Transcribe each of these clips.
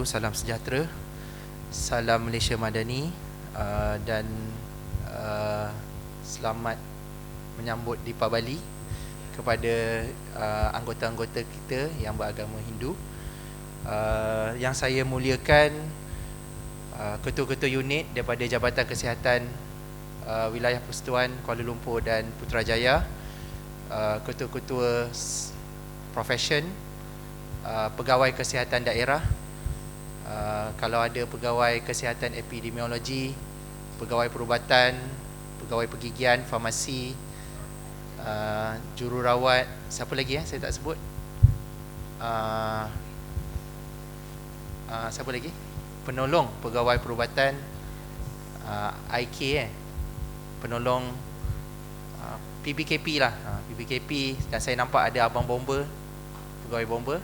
Wabarakatuh. Salam sejahtera, salam Malaysia Madani, dan selamat menyambut Deepavali kepada anggota-anggota kita yang beragama Hindu. Yang saya muliakan ketua-ketua unit daripada Jabatan Kesihatan Wilayah Persekutuan Kuala Lumpur dan Putrajaya, ketua-ketua profession, pegawai kesihatan daerah, kalau ada pegawai kesihatan epidemiologi, pegawai perubatan, pegawai pergigian, farmasi, jururawat, siapa lagi saya tak sebut, siapa lagi, penolong pegawai perubatan, IK, penolong, PBKP lah, PBKP, dan saya nampak ada abang bomba, pegawai bomba,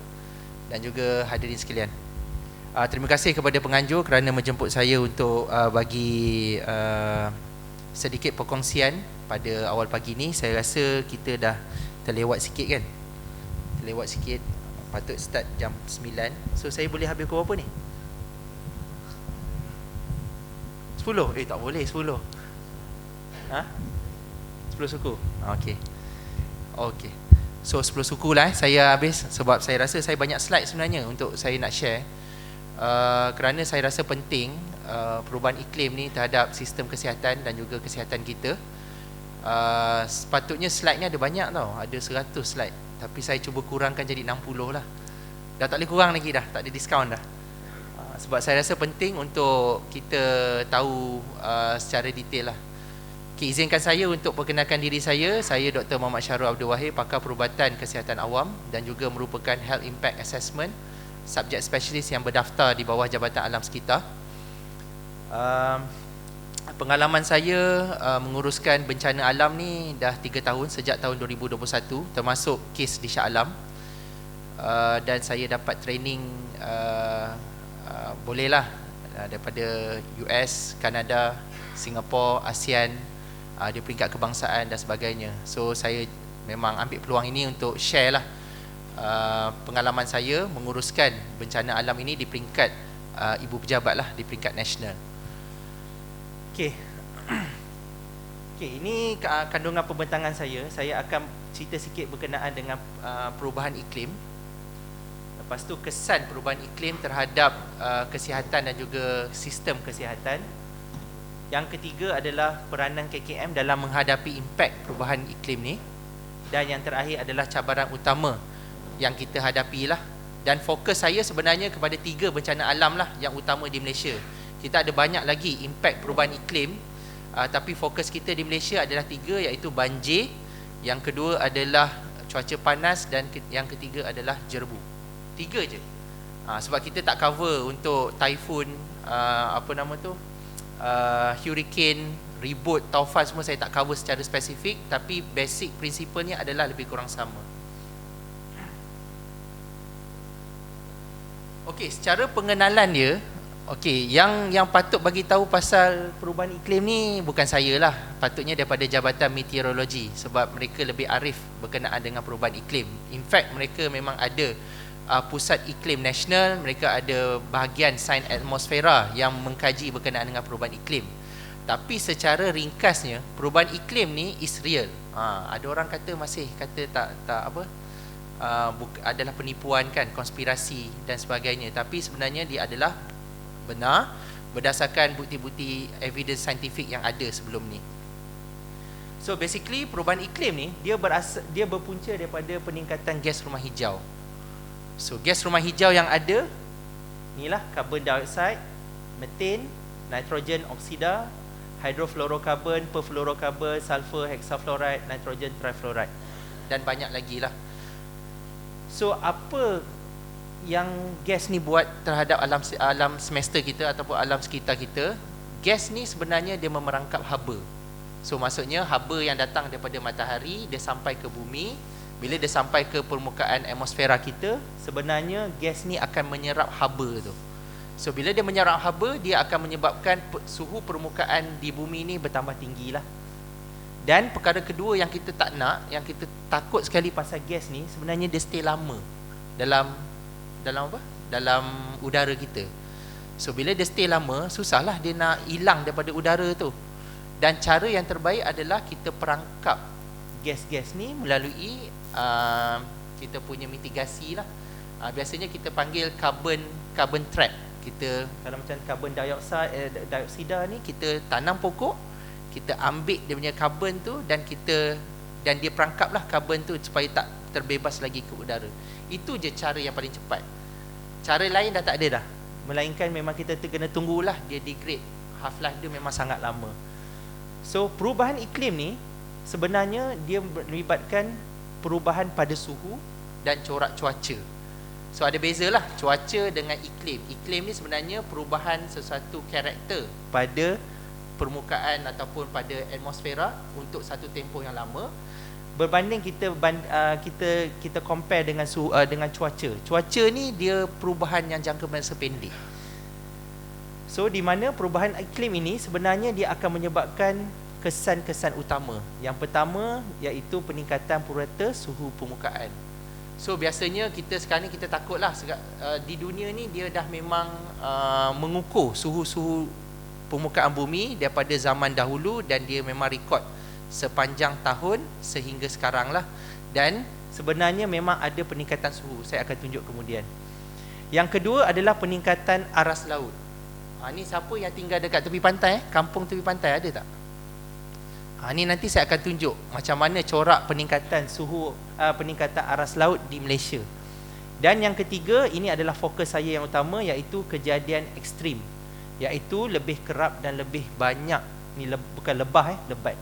dan juga hadirin sekalian. Terima kasih kepada penganjur kerana menjemput saya untuk bagi sedikit perkongsian pada awal pagi ni. Saya rasa kita dah terlewat sikit kan, terlewat sikit, patut start jam 9. So saya boleh habis pukul berapa ni? 10? Tak boleh 10. 10 suku? Okey. Okey. So 10 suku lah saya habis, sebab saya rasa saya banyak slide sebenarnya untuk saya nak share, kerana saya rasa penting perubahan iklim ni terhadap sistem kesihatan dan juga kesihatan kita. Sepatutnya slide ni ada banyak tau, ada 100 slide, tapi saya cuba kurangkan jadi 60 lah. Dah tak boleh kurang lagi dah, tak ada diskaun dah. Sebab saya rasa penting untuk kita tahu secara detail lah. Okay, izinkan saya untuk perkenalkan diri saya. Saya Dr. Muhammad Syahrul Abdul Wahid, pakar perubatan kesihatan awam dan juga merupakan Health Impact Assessment, subjek spesialis yang berdaftar di bawah Jabatan Alam Sekitar. Pengalaman saya menguruskan bencana alam ni dah 3 tahun, sejak tahun 2021, termasuk kes di Shah Alam. Dan saya dapat training bolehlah daripada US, Kanada, Singapura, ASEAN, di peringkat kebangsaan dan sebagainya. So saya memang ambil peluang ini untuk share lah pengalaman saya menguruskan bencana alam ini di peringkat ibu pejabat lah, di peringkat nasional. Okey. Okey, ini kandungan pembentangan saya. Saya akan cerita sikit berkenaan dengan perubahan iklim. Lepas tu kesan perubahan iklim terhadap kesihatan dan juga sistem kesihatan. Yang ketiga adalah peranan KKM dalam menghadapi impak perubahan iklim ni. Dan yang terakhir adalah cabaran utama yang kita hadapi lah. Dan fokus saya sebenarnya kepada 3 bencana alam lah yang utama di Malaysia. Kita ada banyak lagi impak perubahan iklim, tapi fokus kita di Malaysia adalah 3, iaitu banjir, yang kedua adalah cuaca panas, dan yang ketiga adalah jerbu. 3 je. Sebab kita tak cover untuk typhoon, hurricane, ribut, taufan, semua saya tak cover secara spesifik, tapi basic prinsipalnya adalah lebih kurang sama. Okey, secara pengenalan dia, okey, yang patut bagi tahu pasal perubahan iklim ni bukan saya lah, patutnya daripada Jabatan Meteorologi, sebab mereka lebih arif berkenaan dengan perubahan iklim. In fact, mereka memang ada pusat iklim nasional, mereka ada bahagian sains atmosfera yang mengkaji berkenaan dengan perubahan iklim. Tapi secara ringkasnya, perubahan iklim ni is real. Ada orang kata masih kata adalah penipuan kan, konspirasi dan sebagainya, tapi sebenarnya dia adalah benar berdasarkan bukti-bukti evidence saintifik yang ada sebelum ni. So basically perubahan iklim ni dia berpunca daripada peningkatan gas rumah hijau. So gas rumah hijau yang ada inilah carbon dioxide, methane, nitrogen oksida, hydrofluorokarbon, perfluorokarbon, sulfur hexafluoride, nitrogen trifluoride, dan banyak lagi lah. So apa yang gas ni buat terhadap alam semesta kita ataupun alam sekitar kita? Gas ni sebenarnya dia memerangkap haba. So maksudnya haba yang datang daripada matahari, dia sampai ke bumi. Bila dia sampai ke permukaan atmosfera kita, sebenarnya gas ni akan menyerap haba tu. So bila dia menyerap haba, dia akan menyebabkan suhu permukaan di bumi ni bertambah tinggi lah. Dan perkara kedua yang kita tak nak, yang kita takut sekali pasal gas ni, sebenarnya dia stay lama dalam apa? dalam udara kita. So bila dia stay lama, susahlah dia nak hilang daripada udara tu. Dan cara yang terbaik adalah kita perangkap gas-gas ni melalui kita punya mitigasi lah. Biasanya kita panggil carbon trap. Kita kalau macam carbon dioksida ni, kita tanam pokok, kita ambil dia punya carbon tu dan dia perangkap lah carbon tu supaya tak terbebas lagi ke udara. Itu je cara yang paling cepat. Cara lain dah tak ada dah, melainkan memang kita kena tunggulah dia degrade. Half-life dia memang sangat lama. So perubahan iklim ni sebenarnya dia melibatkan perubahan pada suhu dan corak cuaca. So ada bezalah cuaca dengan iklim. Iklim ni sebenarnya perubahan sesuatu karakter pada permukaan ataupun pada atmosfera untuk satu tempoh yang lama, berbanding kita compare dengan dengan cuaca. Cuaca ni dia perubahan yang jangka masa pendek. So di mana perubahan iklim ini sebenarnya dia akan menyebabkan kesan-kesan utama. Yang pertama iaitu peningkatan purata suhu permukaan. So biasanya kita sekarang ni kita takutlah di dunia ni dia dah memang mengukur suhu-suhu permukaan bumi daripada zaman dahulu, dan dia memang rekod sepanjang tahun sehingga sekarang lah. Dan sebenarnya memang ada peningkatan suhu. Saya akan tunjuk kemudian. Yang kedua adalah peningkatan aras laut. Ni siapa yang tinggal dekat tepi pantai? Kampung tepi pantai ada tak? Ni nanti saya akan tunjuk macam mana corak peningkatan suhu, peningkatan aras laut di Malaysia. Dan yang ketiga, ini adalah fokus saya yang utama, iaitu kejadian ekstrim, iaitu lebih kerap dan lebih banyak, ni bukan lebah, lebat.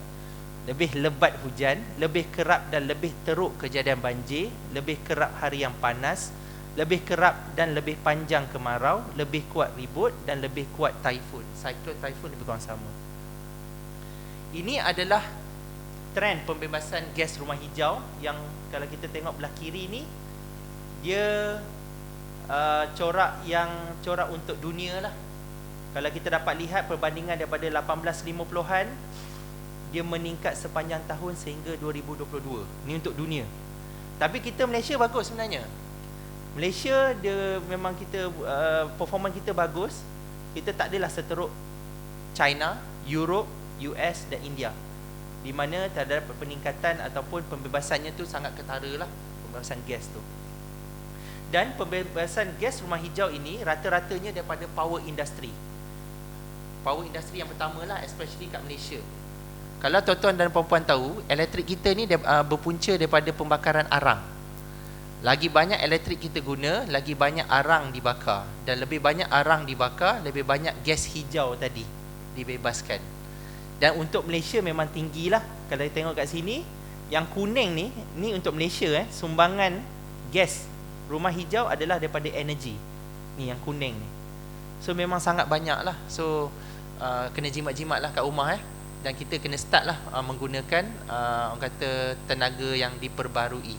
Lebih lebat hujan, lebih kerap dan lebih teruk kejadian banjir, lebih kerap hari yang panas, lebih kerap dan lebih panjang kemarau, lebih kuat ribut dan lebih kuat taifun. Siklon taifun lebih kurang sama. Ini adalah trend pembebasan gas rumah hijau yang kalau kita tengok belah kiri ni, dia corak untuk dunia lah. Kalau kita dapat lihat perbandingan daripada 1850-an, dia meningkat sepanjang tahun sehingga 2022. Ni untuk dunia. Tapi kita Malaysia bagus sebenarnya. Malaysia dia memang kita performance kita bagus. Kita tak adalah seteruk China, Europe, US dan India, di mana terdapat peningkatan ataupun pembebasannya tu sangat ketara lah, pembebasan gas tu. Dan pembebasan gas rumah hijau ini rata-ratanya daripada power industry. Power industry yang pertama lah, especially kat Malaysia. Kalau tuan-tuan dan puan-puan tahu, elektrik kita ni berpunca daripada pembakaran arang. Lagi banyak elektrik kita guna, lagi banyak arang dibakar. Dan lebih banyak arang dibakar, lebih banyak gas hijau tadi dibebaskan. Dan untuk Malaysia memang tinggilah. Kalau kita tengok kat sini, yang kuning ni untuk Malaysia, sumbangan gas rumah hijau adalah daripada energi. Ni yang kuning ni. So memang sangat banyak lah. So kena jimat-jimat lah kat rumah dan kita kena start lah menggunakan orang kata tenaga yang diperbarui,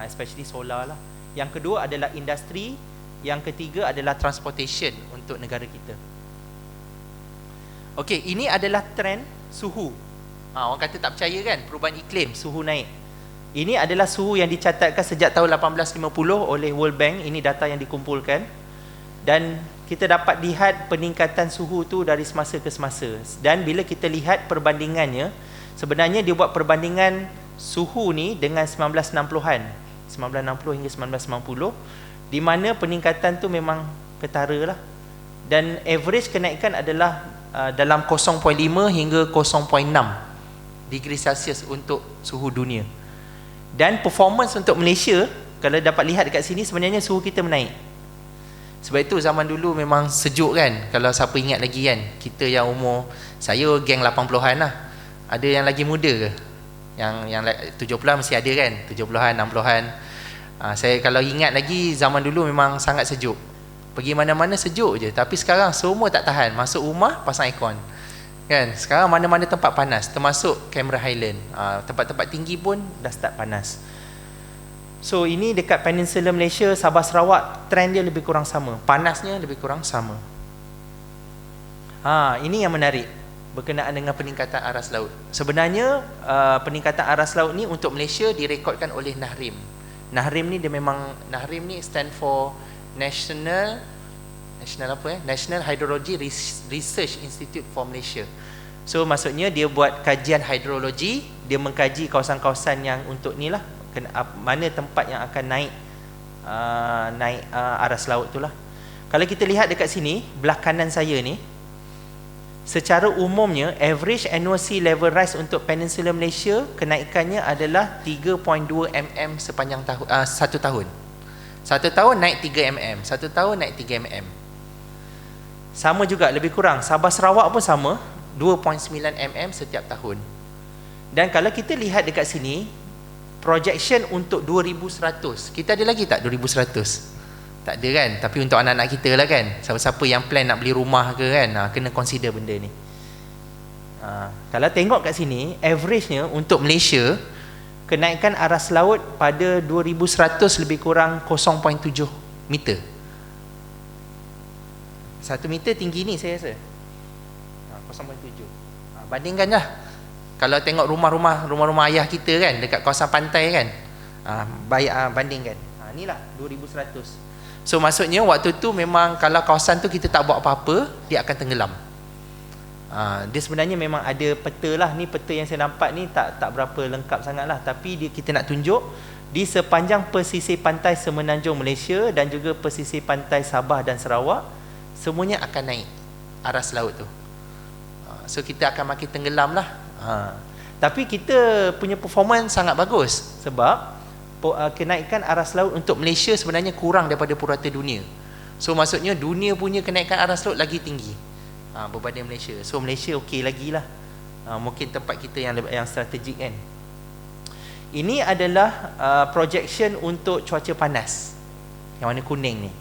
especially solar lah. Yang kedua adalah industri. Yang ketiga adalah transportation untuk negara kita. Okey, ini adalah trend suhu. Orang kata tak percaya kan, perubahan iklim, suhu naik. Ini adalah suhu yang dicatatkan sejak tahun 1850 oleh World Bank. Ini data yang dikumpulkan. Dan kita dapat lihat peningkatan suhu tu dari semasa ke semasa. Dan bila kita lihat perbandingannya, sebenarnya dia buat perbandingan suhu ni dengan 1960-an, 1960 hingga 1990, di mana peningkatan tu memang ketara lah. Dan average kenaikan adalah dalam 0.5 hingga 0.6 degree Celsius untuk suhu dunia. Dan performance untuk Malaysia, kalau dapat lihat dekat sini, sebenarnya suhu kita menaik. Sebab itu zaman dulu memang sejuk kan. Kalau siapa ingat lagi kan, kita yang umur, saya geng 80-an lah. Ada yang lagi muda ke? Yang 70-an mesti ada kan, 70-an, 60-an. Saya kalau ingat lagi, zaman dulu memang sangat sejuk. Pergi mana-mana sejuk je. Tapi sekarang semua tak tahan. Masuk rumah pasang aircon kan. Sekarang mana-mana tempat panas, termasuk Cameron Highland, tempat-tempat tinggi pun dah start panas. So ini dekat Peninsula Malaysia, Sabah Sarawak, trend dia lebih kurang sama. Panasnya lebih kurang sama. Ini yang menarik berkenaan dengan peningkatan aras laut. Sebenarnya peningkatan aras laut ni untuk Malaysia direkodkan oleh NAHRIM. NAHRIM ni dia memang, NAHRIM ni stand for National Hydrology Research Institute for Malaysia. So maksudnya dia buat kajian hidrologi, dia mengkaji kawasan-kawasan yang untuk ni lah, mana tempat yang akan naik aras laut tu lah. Kalau kita lihat dekat sini, belah kanan saya ni, secara umumnya average annual sea level rise untuk Peninsula Malaysia kenaikannya adalah 3.2 mm sepanjang tahun, satu tahun. Satu tahun naik 3 mm, satu tahun naik 3 mm. Sama juga, lebih kurang Sabah Sarawak pun sama, 2.9 mm setiap tahun. Dan kalau kita lihat dekat sini, projection untuk 2100, kita ada lagi tak 2100? Tak ada kan? Tapi untuk anak-anak kita lah kan, siapa-siapa yang plan nak beli rumah ke kan, kena consider benda ni. Kalau tengok kat sini, average-nya untuk Malaysia, kenaikan aras laut pada 2100 lebih kurang 0.7 meter. 1 meter tinggi ni saya rasa 0.7. Bandingkan lah, kalau tengok rumah-rumah ayah kita kan dekat kawasan pantai kan, bandingkan. Inilah 2100. So maksudnya waktu tu memang kalau kawasan tu kita tak buat apa-apa, dia akan tenggelam. Dia sebenarnya memang ada peta lah. Ni peta yang saya nampak ni tak berapa lengkap sangat lah, tapi kita nak tunjuk di sepanjang pesisir pantai Semenanjung Malaysia dan juga pesisir pantai Sabah dan Sarawak, semuanya akan naik aras laut tu. So kita akan makin tenggelam lah. Tapi kita punya performance sangat bagus, sebab kenaikan aras laut untuk Malaysia sebenarnya kurang daripada purata dunia. So maksudnya dunia punya kenaikan aras laut lagi tinggi berbanding Malaysia. So Malaysia okey lagi lah. Mungkin tempat kita yang strategik kan. Ini adalah projection untuk cuaca panas yang warna kuning ni.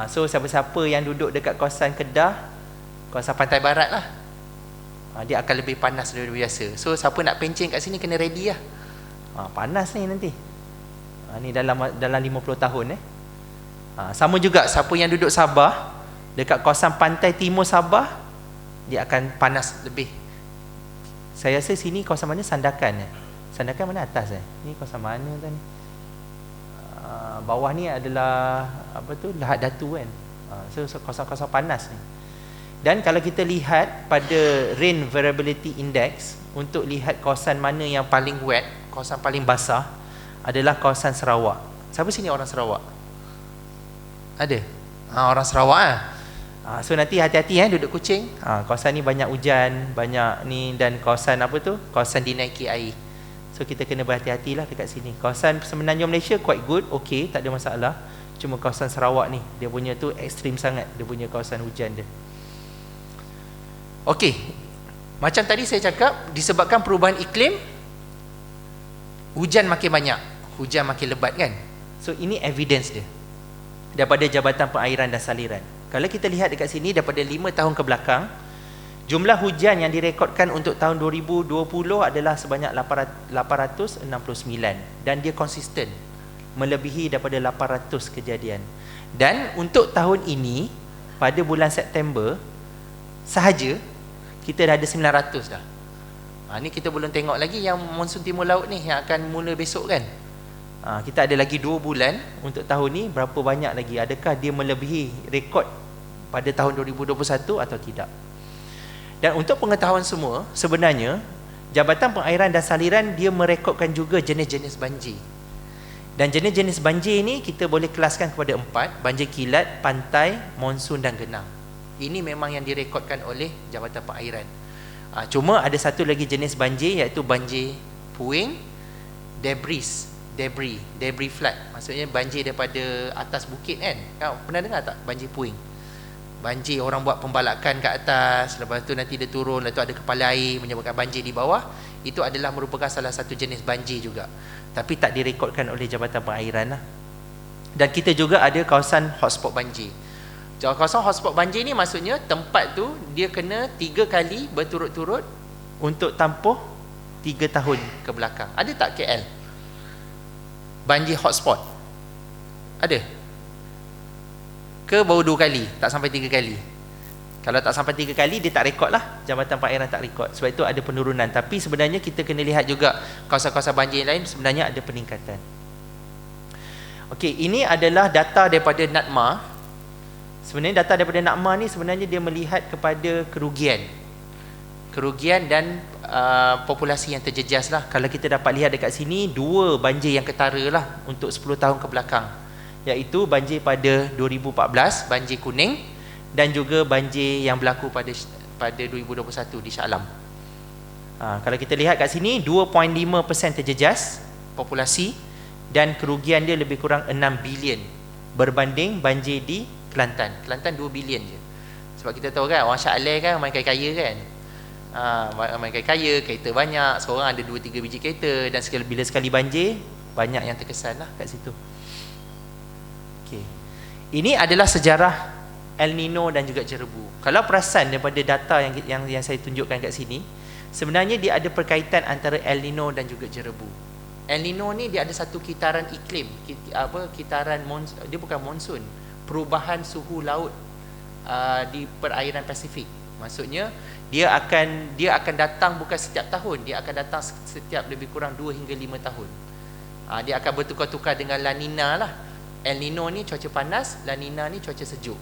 So siapa-siapa yang duduk dekat kawasan Kedah, kawasan pantai barat lah, dia akan lebih panas daripada biasa. So siapa nak pencing kat sini kena ready lah. Panas ni nanti. Ni dalam 50 tahun sama juga siapa yang duduk Sabah, dekat kawasan pantai timur Sabah, dia akan panas lebih. Saya rasa sini kawasan mana, Sandakan Sandakan mana atas ni kawasan mana tu ni? Bawah ni adalah apa tu, Lahad Datu kan. So kawasan-kawasan panas ni. Dan kalau kita lihat pada Rain Variability Index, untuk lihat kawasan mana yang paling wet, kawasan paling basah, adalah kawasan Sarawak. Siapa sini orang Sarawak? Ada? Orang Sarawak lah. So nanti hati-hati duduk Kuching. Kawasan ni banyak hujan, banyak ni, dan kawasan apa tu, kawasan dinaiki air. So kita kena berhati-hati lah dekat sini. Kawasan Semenanjung Malaysia quite good, okay, tak ada masalah. Cuma kawasan Sarawak ni, dia punya tu ekstrim sangat, dia punya kawasan hujan dia. Okey, macam tadi saya cakap, disebabkan perubahan iklim, hujan makin banyak, hujan makin lebat kan. So ini evidence dia daripada Jabatan Perairan dan Saliran. Kalau kita lihat dekat sini, daripada 5 tahun ke belakang, jumlah hujan yang direkodkan untuk tahun 2020 adalah sebanyak 869, dan dia konsisten melebihi daripada 800 kejadian. Dan untuk tahun ini, pada bulan September sahaja, kita dah ada 900 dah. Ni kita belum tengok lagi yang monsun timur laut ni yang akan mula besok kan. Kita ada lagi 2 bulan untuk tahun ni, berapa banyak lagi, adakah dia melebihi rekod pada tahun 2021 atau tidak. Dan untuk pengetahuan semua, sebenarnya Jabatan Perairan dan Saliran dia merekodkan juga jenis-jenis banjir. Dan jenis-jenis banjir ni kita boleh kelaskan kepada 4: banjir kilat, pantai, monsun dan genang. Ini memang yang direkodkan oleh Jabatan Perairan. Cuma ada satu lagi jenis banjir, iaitu banjir puing, debris flood. Maksudnya banjir daripada atas bukit kan. Pernah dengar tak banjir puing? Banjir orang buat pembalakan kat atas, lepas tu nanti dia turun, lepas tu ada kepala air menyebabkan banjir di bawah. Itu adalah merupakan salah satu jenis banjir juga, tapi tak direkodkan oleh Jabatan Perairan lah. Dan kita juga ada kawasan hotspot banjir. Kawasan hotspot banjir ni maksudnya tempat tu dia kena 3 kali berturut-turut untuk tempoh 3 tahun ke belakang. Ada tak KL banjir hotspot? Ada? Ke baru 2 kali? Tak sampai 3 kali? Kalau tak sampai 3 kali, dia tak rekod lah. Jabatan Perairan tak rekod. Sebab itu ada penurunan. Tapi sebenarnya kita kena lihat juga kawasan-kawasan banjir lain sebenarnya ada peningkatan. Okey, ini adalah data daripada NADMA. Sebenarnya data daripada NADMA ni sebenarnya dia melihat kepada kerugian dan populasi yang terjejas lah. Kalau kita dapat lihat dekat sini, dua banjir yang ketara lah untuk 10 tahun ke belakang, iaitu banjir pada 2014, banjir kuning, dan juga banjir yang berlaku pada 2021 di Shah Alam. Kalau kita lihat kat sini, 2.5% terjejas populasi dan kerugian dia lebih kurang 6 bilion berbanding banjir di Kelantan. Kelantan 2 bilion je. Sebab kita tahu kan, orang Shah Alam kan main kaya kan. Main kaya, kereta banyak, seorang ada 2-3 biji kereta, dan bila sekali banjir, banyak yang terkesan lah kat situ. Okay. Ini adalah sejarah El Nino dan juga jerebu. Kalau perasan daripada data yang saya tunjukkan kat sini, sebenarnya dia ada perkaitan antara El Nino dan juga jerebu. El Nino ni dia ada satu kitaran iklim, dia bukan monsun, perubahan suhu laut di perairan Pasifik. Maksudnya dia akan datang bukan setiap tahun, dia akan datang setiap lebih kurang 2 hingga 5 tahun. Dia akan bertukar-tukar dengan La Nina lah. El Nino ni cuaca panas, La Nina ni cuaca sejuk.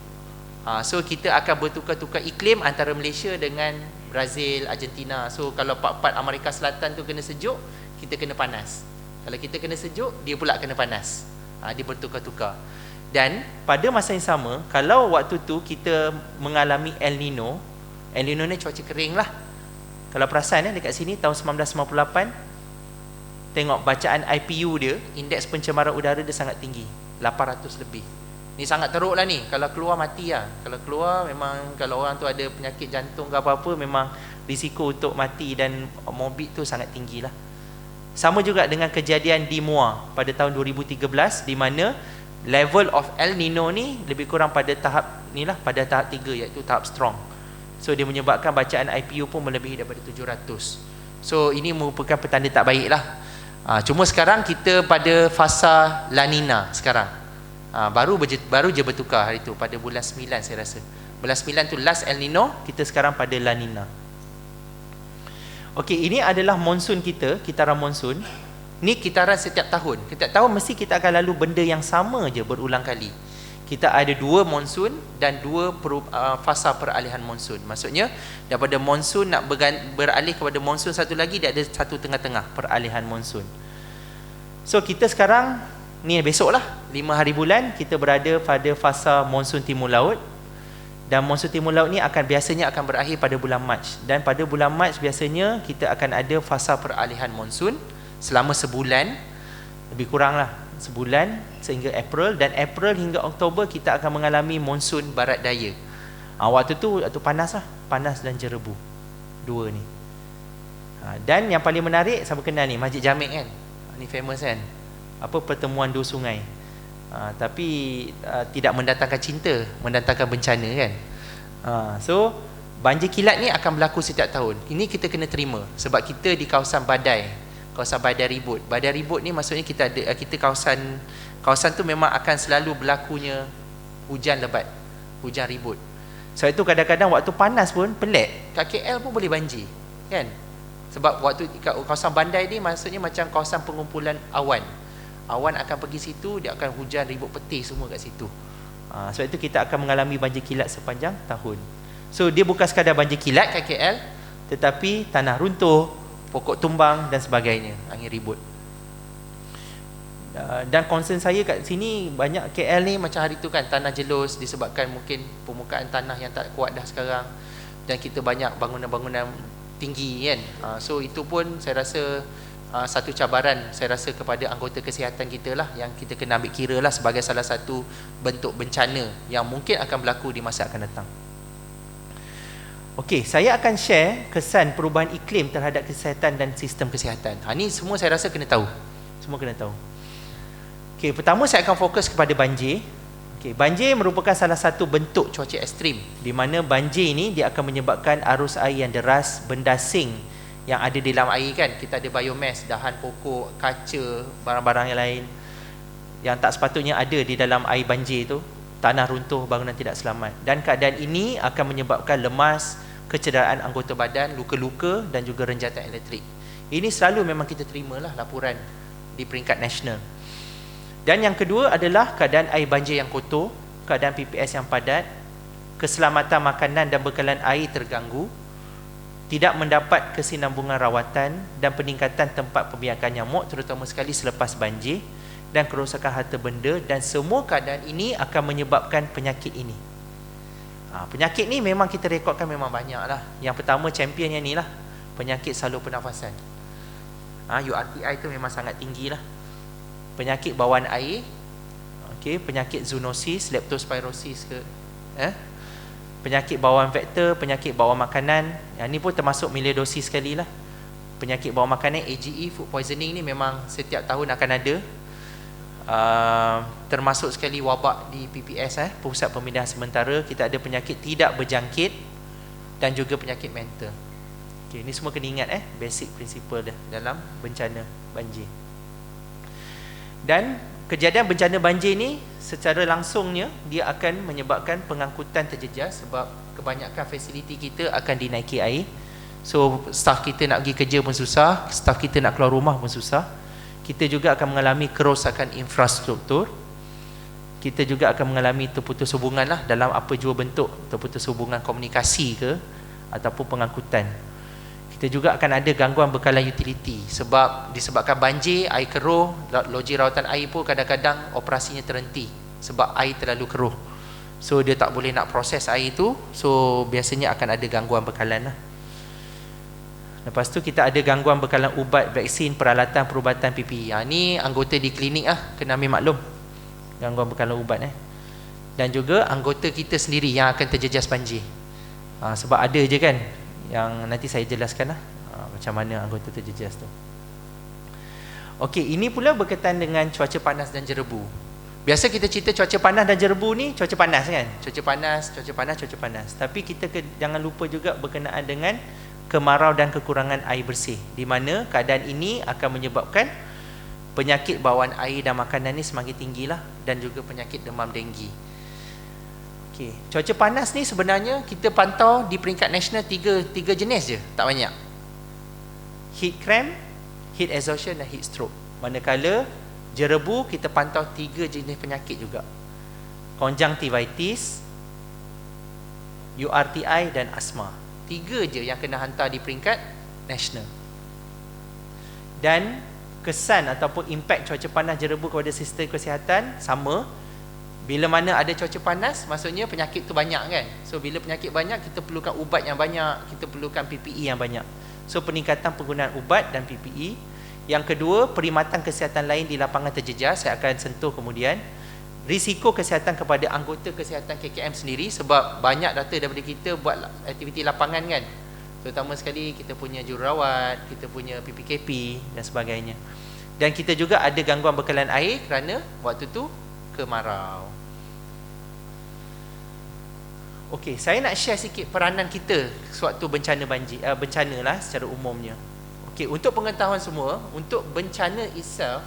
So kita akan bertukar-tukar iklim antara Malaysia dengan Brazil, Argentina. So kalau part-part Amerika Selatan tu kena sejuk, kita kena panas. Kalau kita kena sejuk, dia pula kena panas. Dia bertukar-tukar. Dan pada masa yang sama, kalau waktu tu kita mengalami El Nino ni cuaca kering lah. Kalau perasan dekat sini tahun 1998, tengok bacaan IPU dia, indeks pencemaran udara dia sangat tinggi, 800 lebih. Ni sangat teruk lah ni. Kalau keluar mati lah. Kalau keluar memang, kalau orang tu ada penyakit jantung ke apa-apa, memang risiko untuk mati dan morbid tu sangat tinggi lah. Sama juga dengan kejadian di Muar pada tahun 2013, di mana level of El Nino ni lebih kurang pada tahap ni lah, pada tahap 3, iaitu tahap strong. So dia menyebabkan bacaan IPU pun melebihi daripada 700. So ini merupakan petanda tak baik lah. Cuma sekarang kita pada fasa La Nina sekarang. Baru je bertukar hari tu pada bulan 9 saya rasa. Bulan 9 tu last El Nino, kita sekarang pada La Nina. Okey, ini adalah monsun kita, kitaran monsun. Ni kitaran setiap tahun. Setiap tahun mesti kita akan lalu benda yang sama je berulang kali. Kita ada 2 monsun dan 2 fasa peralihan monsun. Maksudnya daripada monsun nak beralih kepada monsun satu lagi, dia ada satu tengah-tengah peralihan monsun. So kita sekarang ni besok lah 5 hari bulan kita berada pada fasa monsun timur laut. Dan monsun timur laut ni biasanya akan berakhir pada bulan Mac. Dan pada bulan Mac biasanya kita akan ada fasa peralihan monsun selama sebulan, lebih kurang lah sebulan sehingga April. Dan April hingga Oktober kita akan mengalami monsun barat daya. Waktu tu panas lah, panas dan jerebu, dua ni. Dan yang paling menarik, siapa kenal ni, Masjid Jamek kan, ni famous kan, pertemuan dua sungai. Tapi tidak mendatangkan cinta, mendatangkan bencana kan. So banjir kilat ni akan berlaku setiap tahun. Ini kita kena terima sebab kita di kawasan badai, kawasan badai ribut. Badai ribut ni maksudnya kita kawasan tu memang akan selalu berlakunya hujan lebat, hujan ribut. Sebab itu kadang-kadang waktu panas pun pelik, kat KL pun boleh banjir kan. Sebab waktu kawasan bandai ni maksudnya macam kawasan pengumpulan awan. Awan akan pergi situ, dia akan hujan ribut peti semua kat situ. Sebab itu kita akan mengalami banjir kilat sepanjang tahun. So dia bukan sekadar banjir kilat kat KL, tetapi tanah runtuh, pokok tumbang dan sebagainya, angin ribut. Dan concern saya kat sini, banyak KL ni macam hari tu kan, tanah jelus disebabkan mungkin permukaan tanah yang tak kuat dah sekarang, dan kita banyak bangunan-bangunan tinggi kan. So itu pun saya rasa satu cabaran saya rasa kepada anggota kesihatan kita lah, yang kita kena ambil kira lah sebagai salah satu bentuk bencana yang mungkin akan berlaku di masa akan datang. Okey, saya akan share kesan perubahan iklim terhadap kesihatan dan sistem kesihatan. Ni semua saya rasa kena tahu. Semua kena tahu. Okey, pertama saya akan fokus kepada banjir. Okey, banjir merupakan salah satu bentuk cuaca ekstrim, di mana banjir ini dia akan menyebabkan arus air yang deras, benda asing yang ada di dalam air kan. Kita ada biomass, dahan pokok, kaca, barang-barang yang lain yang tak sepatutnya ada di dalam air banjir tu. Tanah runtuh, bangunan tidak selamat. Dan keadaan ini akan menyebabkan lemas, kecederaan anggota badan, luka-luka dan juga renjatan elektrik. Ini selalu memang kita terimalah laporan di peringkat nasional. Dan yang kedua adalah keadaan air banjir yang kotor, keadaan PPS yang padat, keselamatan makanan dan bekalan air terganggu, tidak mendapat kesinambungan rawatan dan peningkatan tempat pembiakan nyamuk terutama sekali selepas banjir, dan kerosakan harta benda, dan semua keadaan ini akan menyebabkan penyakit ini. Penyakit ni memang kita rekodkan memang banyak lah. Yang pertama champion yang ni lah, penyakit salur pernafasan. URTI tu memang sangat tinggi lah. Penyakit bawaan air, penyakit zoonosis, leptospirosis ke, penyakit bawaan vektor, penyakit bawaan makanan. Yang ni pun termasuk milidosis sekali lah. Penyakit bawaan makanan, AGE, food poisoning ni memang setiap tahun akan ada. Termasuk sekali wabak di PPS, pusat pemindahan sementara. Kita ada penyakit tidak berjangkit dan juga penyakit mental. Ini semua kena ingat basic principle dah dalam bencana banjir. Dan kejadian bencana banjir ni secara langsungnya dia akan menyebabkan pengangkutan terjejas sebab kebanyakan fasiliti kita akan dinaiki air. So staff kita nak pergi kerja pun susah, staff kita nak keluar rumah pun susah. Kita juga akan mengalami kerosakan infrastruktur. Kita juga akan mengalami terputus hubungan lah dalam apa jua bentuk, terputus hubungan komunikasi ke ataupun pengangkutan. Kita juga akan ada gangguan bekalan utiliti sebab disebabkan banjir, air keruh, loji rawatan air pun kadang-kadang operasinya terhenti sebab air terlalu keruh. So dia tak boleh nak proses air tu, so biasanya akan ada gangguan bekalan lah. Lepas tu kita ada gangguan bekalan ubat, vaksin, peralatan, perubatan PPE. Ni anggota di klinik kena ambil maklum gangguan bekalan ubat dan juga anggota kita sendiri yang akan terjejas banjir. Sebab ada je kan yang nanti saya jelaskan macam mana anggota terjejas tu. Okey, ini pula berkaitan dengan cuaca panas dan jerebu. Biasa kita cerita cuaca panas dan jerebu ni cuaca panas kan? Cuaca panas. Tapi kita jangan lupa juga berkenaan dengan kemarau dan kekurangan air bersih, di mana keadaan ini akan menyebabkan penyakit bawaan air dan makanan ni semakin tinggilah, dan juga penyakit demam denggi. Okey, cuaca panas ni sebenarnya kita pantau di peringkat nasional tiga jenis je, tak banyak. Heat cramp, heat exhaustion dan heat stroke. Manakala jerebu kita pantau 3 jenis penyakit juga. Conjunctivitis, URTI dan asma. 3 je yang kena hantar di peringkat nasional. Dan kesan ataupun impak cuaca panas jerebu kepada sistem kesihatan sama. Bila mana ada cuaca panas, maksudnya penyakit tu banyak kan. So bila penyakit banyak, kita perlukan ubat yang banyak, kita perlukan PPE yang banyak. So peningkatan penggunaan ubat dan PPE. Yang kedua, perkhidmatan kesihatan lain di lapangan terjejas, saya akan sentuh kemudian. Risiko kesihatan kepada anggota kesihatan KKM sendiri, sebab banyak data daripada kita buat aktiviti lapangan kan, terutama sekali kita punya jururawat, kita punya PPKP dan sebagainya. Dan kita juga ada gangguan bekalan air kerana waktu tu kemarau. Okey, saya nak share sikit peranan kita sewaktu bencana banjir, bencana lah secara umumnya. Okey, untuk pengetahuan semua, untuk bencana itself,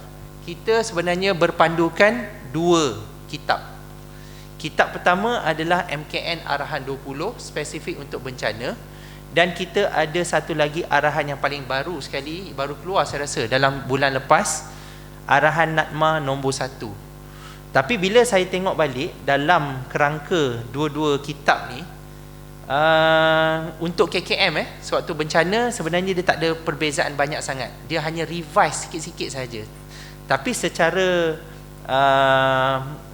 kita sebenarnya berpandukan 2 kitab. Kitab pertama adalah MKN Arahan 20, spesifik untuk bencana. Dan kita ada satu lagi arahan yang paling baru sekali, baru keluar saya rasa dalam bulan lepas, Arahan NADMA nombor 1. Tapi bila saya tengok balik dalam kerangka dua-dua kitab ni, untuk KKM sewaktu bencana sebenarnya dia tak ada perbezaan banyak sangat. Dia hanya revise sikit-sikit saja. Tapi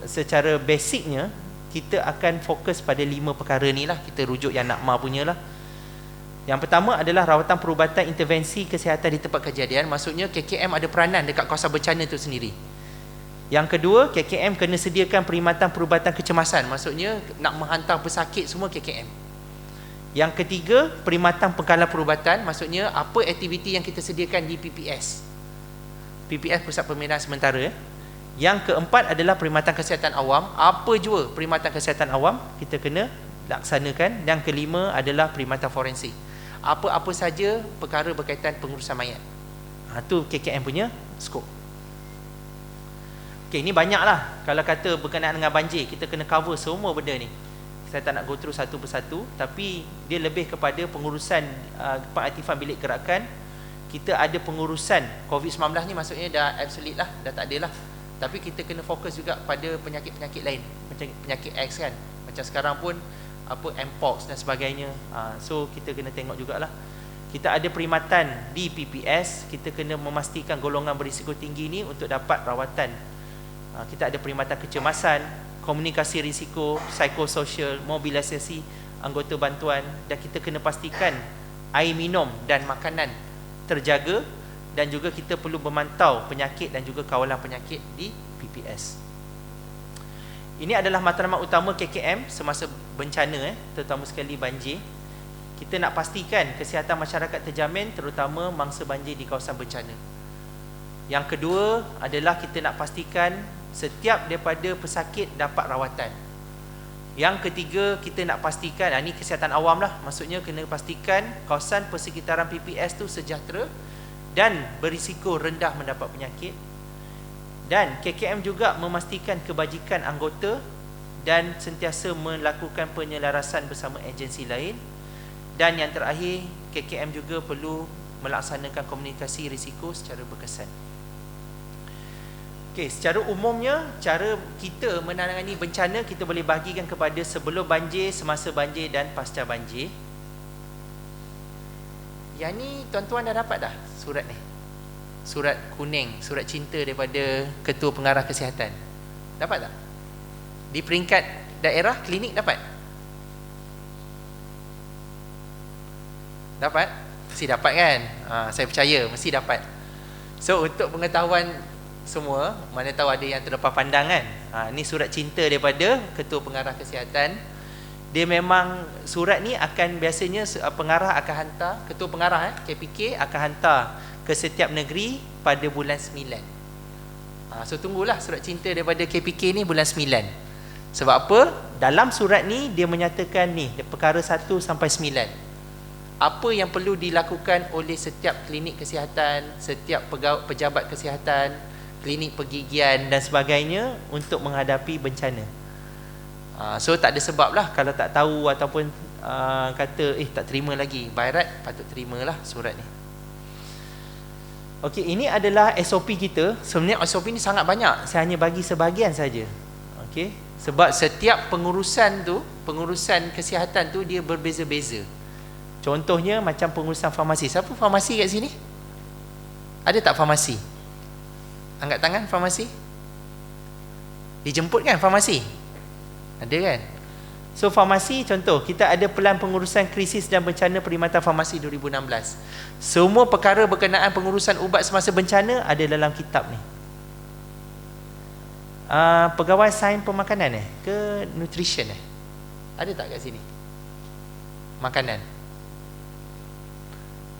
secara basicnya kita akan fokus pada 5 perkara ni lah. Kita rujuk yang NADMA punya lah. Yang pertama adalah rawatan perubatan intervensi kesihatan di tempat kejadian. Maksudnya KKM ada peranan dekat kawasan bencana itu sendiri. Yang kedua, KKM kena sediakan perkhidmatan perubatan kecemasan. Maksudnya nak menghantar pesakit semua KKM. Yang ketiga, perkhidmatan pengkalan perubatan. Maksudnya apa aktiviti yang kita sediakan di PPS, Pusat Pemindahan Sementara. Yang keempat adalah perkhidmatan kesihatan awam. Apa jua perkhidmatan kesihatan awam kita kena laksanakan. Yang kelima adalah perkhidmatan forensik. Apa-apa saja perkara berkaitan pengurusan mayat. Itu KKM punya skop. Okey, ini banyaklah. Kalau kata berkenaan dengan banjir, kita kena cover semua benda ni. Saya tak nak go through satu persatu, tapi dia lebih kepada pengurusan pengaktifan bilik gerakan. Kita ada pengurusan COVID-19 ni, maksudnya dah absolute lah, dah tak ada lah. tapi kita kena fokus juga pada penyakit-penyakit lain, macam penyakit X kan, macam sekarang pun apa Mpox dan sebagainya. So kita kena tengok jugalah. Kita ada perkhidmatan di PPS, kita kena memastikan golongan berisiko tinggi ni untuk dapat rawatan. Kita ada perkhidmatan kecemasan, komunikasi risiko, psikososial, mobilisasi anggota bantuan, dan kita kena pastikan air minum dan makanan terjaga, dan juga kita perlu memantau penyakit dan juga kawalan penyakit di PPS. Ini adalah matlamat utama KKM semasa bencana, terutama sekali banjir. Kita nak pastikan kesihatan masyarakat terjamin, terutama mangsa banjir di kawasan bencana. Yang kedua adalah kita nak pastikan setiap daripada pesakit dapat rawatan. Yang ketiga, kita nak pastikan, ini kesihatan awam lah, maksudnya kena pastikan kawasan persekitaran PPS tu sejahtera dan berisiko rendah mendapat penyakit. Dan KKM juga memastikan kebajikan anggota dan sentiasa melakukan penyelarasan bersama agensi lain. Dan yang terakhir, KKM juga perlu melaksanakan komunikasi risiko secara berkesan. Okey, secara umumnya cara kita menangani bencana kita boleh bahagikan kepada sebelum banjir, semasa banjir dan pasca banjir. Yang ni tuan-tuan dah dapat dah surat ni. Surat kuning, surat cinta daripada Ketua Pengarah Kesihatan. Dapat tak? Di peringkat daerah, klinik dapat? Dapat? Mesti dapat kan? Saya percaya mesti dapat. So untuk pengetahuan semua, mana tahu ada yang terlepas pandang kan. Ni surat cinta daripada Ketua Pengarah Kesihatan. Dia memang surat ni akan biasanya pengarah akan hantar, Ketua Pengarah KPK akan hantar ke setiap negeri pada bulan 9. So tunggulah surat cinta daripada KPK ni bulan 9. Sebab apa? Dalam surat ni dia menyatakan ni perkara 1 sampai 9. Apa yang perlu dilakukan oleh setiap klinik kesihatan, setiap pejabat kesihatan, klinik pergigian dan sebagainya untuk menghadapi bencana. So tak ada sebab lah kalau tak tahu ataupun kata tak terima lagi. By right patut terimalah surat ni. Okey, ini adalah SOP kita. Sebenarnya SOP ni sangat banyak. Saya hanya bagi sebahagian saja. Okey, sebab setiap pengurusan kesihatan tu dia berbeza-beza. Contohnya macam pengurusan farmasi. Siapa farmasi kat sini? Ada tak farmasi? Angkat tangan farmasi. Dijemput kan farmasi? Ada kan? So farmasi contoh, kita ada pelan pengurusan krisis dan bencana perkhidmatan farmasi 2016. Semua perkara berkenaan pengurusan ubat semasa bencana ada dalam kitab ni. Pegawai sains pemakanan ke nutrition ada tak kat sini? Makanan.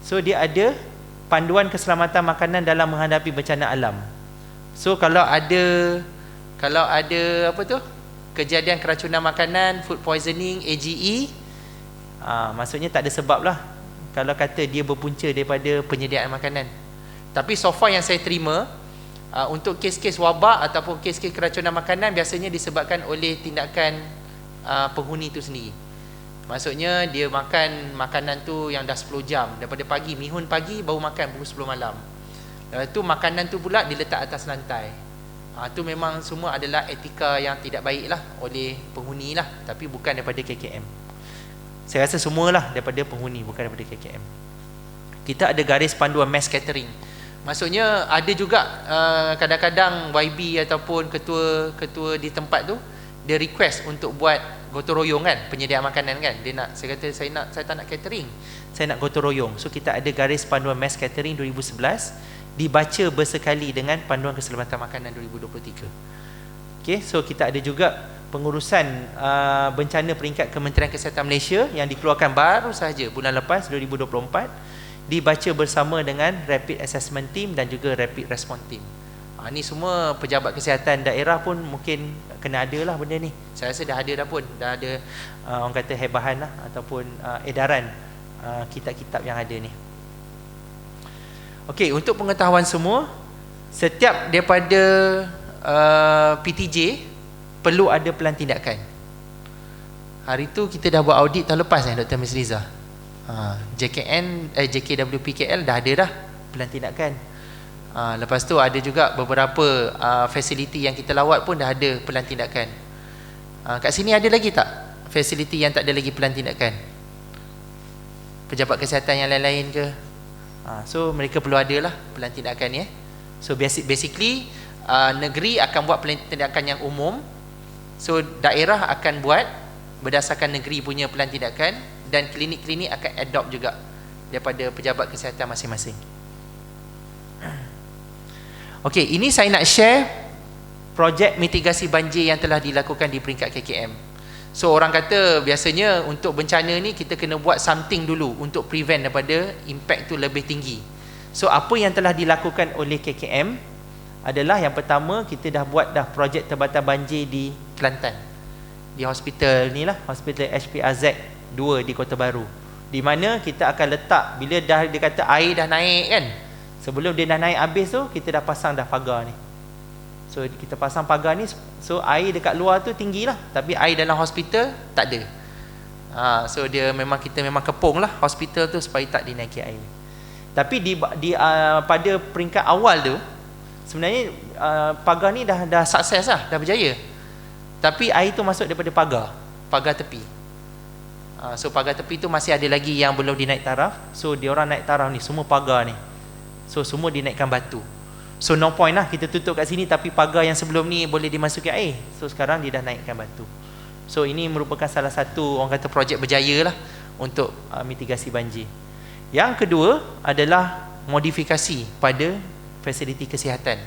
So dia ada panduan keselamatan makanan dalam menghadapi bencana alam. So kalau ada apa tu? Kejadian keracunan makanan, food poisoning, AGE, maksudnya tak ada sebab lah kalau kata dia berpunca daripada penyediaan makanan. Tapi so far yang saya terima, untuk kes-kes wabak ataupun kes-kes keracunan makanan biasanya disebabkan oleh tindakan penghuni itu sendiri. Maksudnya dia makan makanan tu yang dah 10 jam, daripada pagi, mihun pagi baru makan pukul 10 malam. Lepas tu makanan tu pula diletak atas lantai. Tu memang semua adalah etika yang tidak baik lah oleh penghuni lah, tapi bukan daripada KKM. Saya rasa semualah daripada penghuni, bukan daripada KKM. Kita ada garis panduan mass catering. Maksudnya ada juga kadang-kadang YB ataupun ketua di tempat tu dia request untuk buat gotong royong kan, penyediaan makanan kan. Dia nak, saya kata saya tak nak catering, saya nak gotong royong. So kita ada garis panduan mass catering 2011, dibaca bersekali dengan panduan keselamatan makanan 2023. Okey, so kita ada juga pengurusan bencana peringkat Kementerian Kesihatan Malaysia yang dikeluarkan baru sahaja bulan lepas 2024, dibaca bersama dengan Rapid Assessment Team dan juga Rapid Response Team. Ni semua pejabat kesihatan daerah pun mungkin kena ada lah benda ni. Saya rasa dah ada orang kata hebahan lah ataupun edaran kitab-kitab yang ada ni. Okey, untuk pengetahuan semua, setiap daripada PTJ perlu ada pelan tindakan. Hari tu kita dah buat audit tahun lepas Dr. Ms. Riza. JKWPKL dah ada dah pelan tindakan. Lepas tu ada juga beberapa fasiliti yang kita lawat pun dah ada pelan tindakan. Kat sini ada lagi tak fasiliti yang tak ada lagi pelan tindakan? Pejabat kesihatan yang lain-lain ke? So mereka perlu ada lah pelan tindakan ya. So basically negeri akan buat pelan tindakan yang umum. So daerah akan buat berdasarkan negeri punya pelan tindakan, dan klinik-klinik akan adopt juga daripada pejabat kesihatan masing-masing. Okey, ini saya nak share projek mitigasi banjir yang telah dilakukan di peringkat KKM. So orang kata biasanya untuk bencana ni kita kena buat something dulu untuk prevent daripada impact tu lebih tinggi. So apa yang telah dilakukan oleh KKM adalah, yang pertama, kita dah buat dah projek tempatan banjir di Kelantan, di hospital ni lah, hospital HPAZ 2 di Kota Baru, di mana kita akan letak, bila dah dia kata air dah naik kan, sebelum dia dah naik habis tu, kita dah pasang dah pagar ni. So kita pasang pagar ni, so air dekat luar tu tinggi lah, tapi air dalam hospital tak ada. So dia memang, kita memang kepung lah hospital tu supaya tak dinaiki air. Tapi pada peringkat awal tu sebenarnya pagar ni dah sukses lah, dah berjaya. Tapi air tu masuk daripada pagar tepi. So pagar tepi tu masih ada lagi yang belum dinaik taraf. So dia orang naik taraf ni semua pagar ni. So semua dinaikkan batu. So no point lah kita tutup kat sini tapi pagar yang sebelum ni boleh dimasuki air. So sekarang dia dah naikkan batu. So ini merupakan salah satu orang kata projek berjaya lah untuk mitigasi banjir. Yang kedua adalah modifikasi pada fasiliti kesihatan.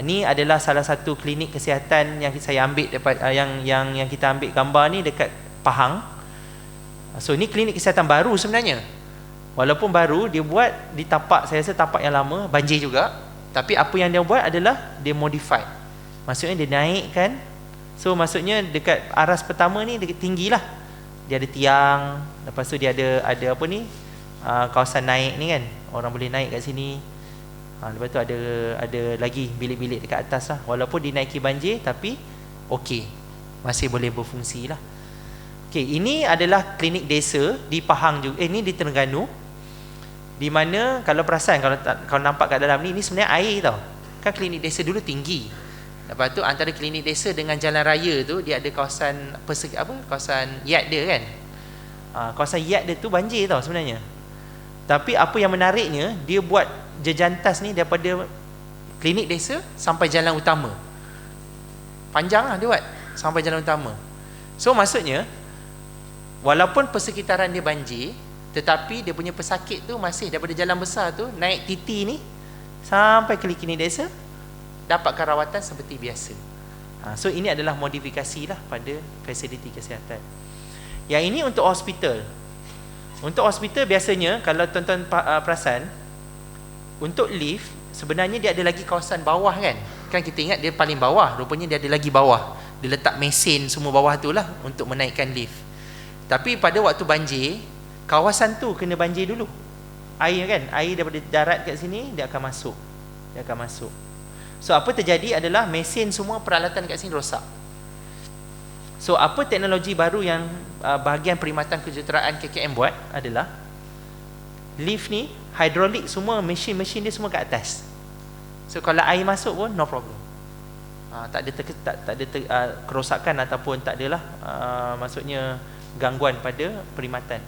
Ni adalah salah satu klinik kesihatan yang saya ambil daripada, yang kita ambil gambar ni dekat Pahang. So ni klinik kesihatan baru sebenarnya. Walaupun baru, dia buat di tapak, saya rasa tapak yang lama, banjir juga. Tapi apa yang dia buat adalah dia modify. Maksudnya dia naikkan. So maksudnya dekat aras pertama ni dia tinggi lah. Dia ada tiang, lepas tu dia ada apa ni, kawasan naik ni kan, orang boleh naik kat sini. Lepas tu ada lagi bilik-bilik dekat atas lah. Walaupun dinaiki banjir, tapi okey, masih boleh berfungsi lah. Okey, ini adalah klinik desa di Pahang juga. Ini di Terengganu, di mana kalau perasan, kalau nampak kat dalam ni sebenarnya air tau. Kan klinik desa dulu tinggi. Lepas tu antara klinik desa dengan jalan raya tu, dia ada kawasan kawasan yard dia kan. Kawasan yard dia tu banjir tau sebenarnya. Tapi apa yang menariknya, dia buat jejantas ni daripada klinik desa sampai jalan utama. Panjang lah dia buat sampai jalan utama. So maksudnya, walaupun persekitaran dia banjir, tetapi dia punya pesakit tu masih daripada jalan besar tu naik titi ni sampai ke klinik desa, dapatkan rawatan seperti biasa. So ini adalah modifikasi lah pada fasiliti kesihatan. Yang ini untuk hospital. Untuk hospital biasanya, kalau tuan-tuan perasan, untuk lift sebenarnya dia ada lagi kawasan bawah kan. Kan kita ingat dia paling bawah, rupanya dia ada lagi bawah. Dia letak mesin semua bawah tu lah untuk menaikkan lift. Tapi pada waktu banjir, kawasan tu kena banjir dulu. Air kan, air daripada darat kat sini dia akan masuk. So apa terjadi adalah mesin semua peralatan kat sini rosak. So apa teknologi baru yang bahagian perkhidmatan kejuruteraan KKM buat adalah lift ni hidrolik, semua mesin-mesin dia semua kat atas. So kalau air masuk pun no problem. Tak ada kerosakan ataupun tak adalah maksudnya gangguan pada perkhidmatan.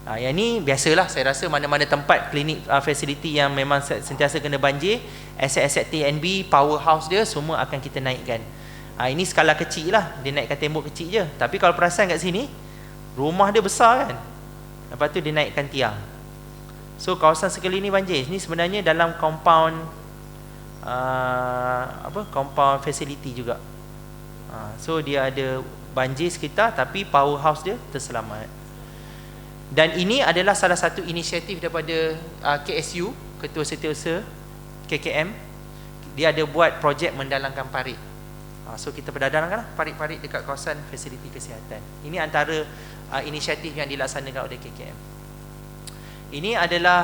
Yang ni biasalah, saya rasa mana-mana tempat klinik fasiliti yang memang sentiasa kena banjir, aset-aset TNB, powerhouse dia semua akan kita naikkan. Ini skala kecil lah, dia naikkan tembok kecil je. Tapi kalau perasan kat sini, rumah dia besar kan, lepas tu dia naikkan tiang. So kawasan sekeliling ni banjir. Ini sebenarnya dalam compound compound facility juga. So dia ada banjir sekitar, tapi powerhouse dia terselamat. Dan ini adalah salah satu inisiatif daripada KSU, Ketua Setiausaha KKM. Dia ada buat projek mendalangkan parit. So kita berdalangkanlah parit-parit dekat kawasan fasiliti kesihatan. Ini antara inisiatif yang dilaksanakan oleh KKM. Ini adalah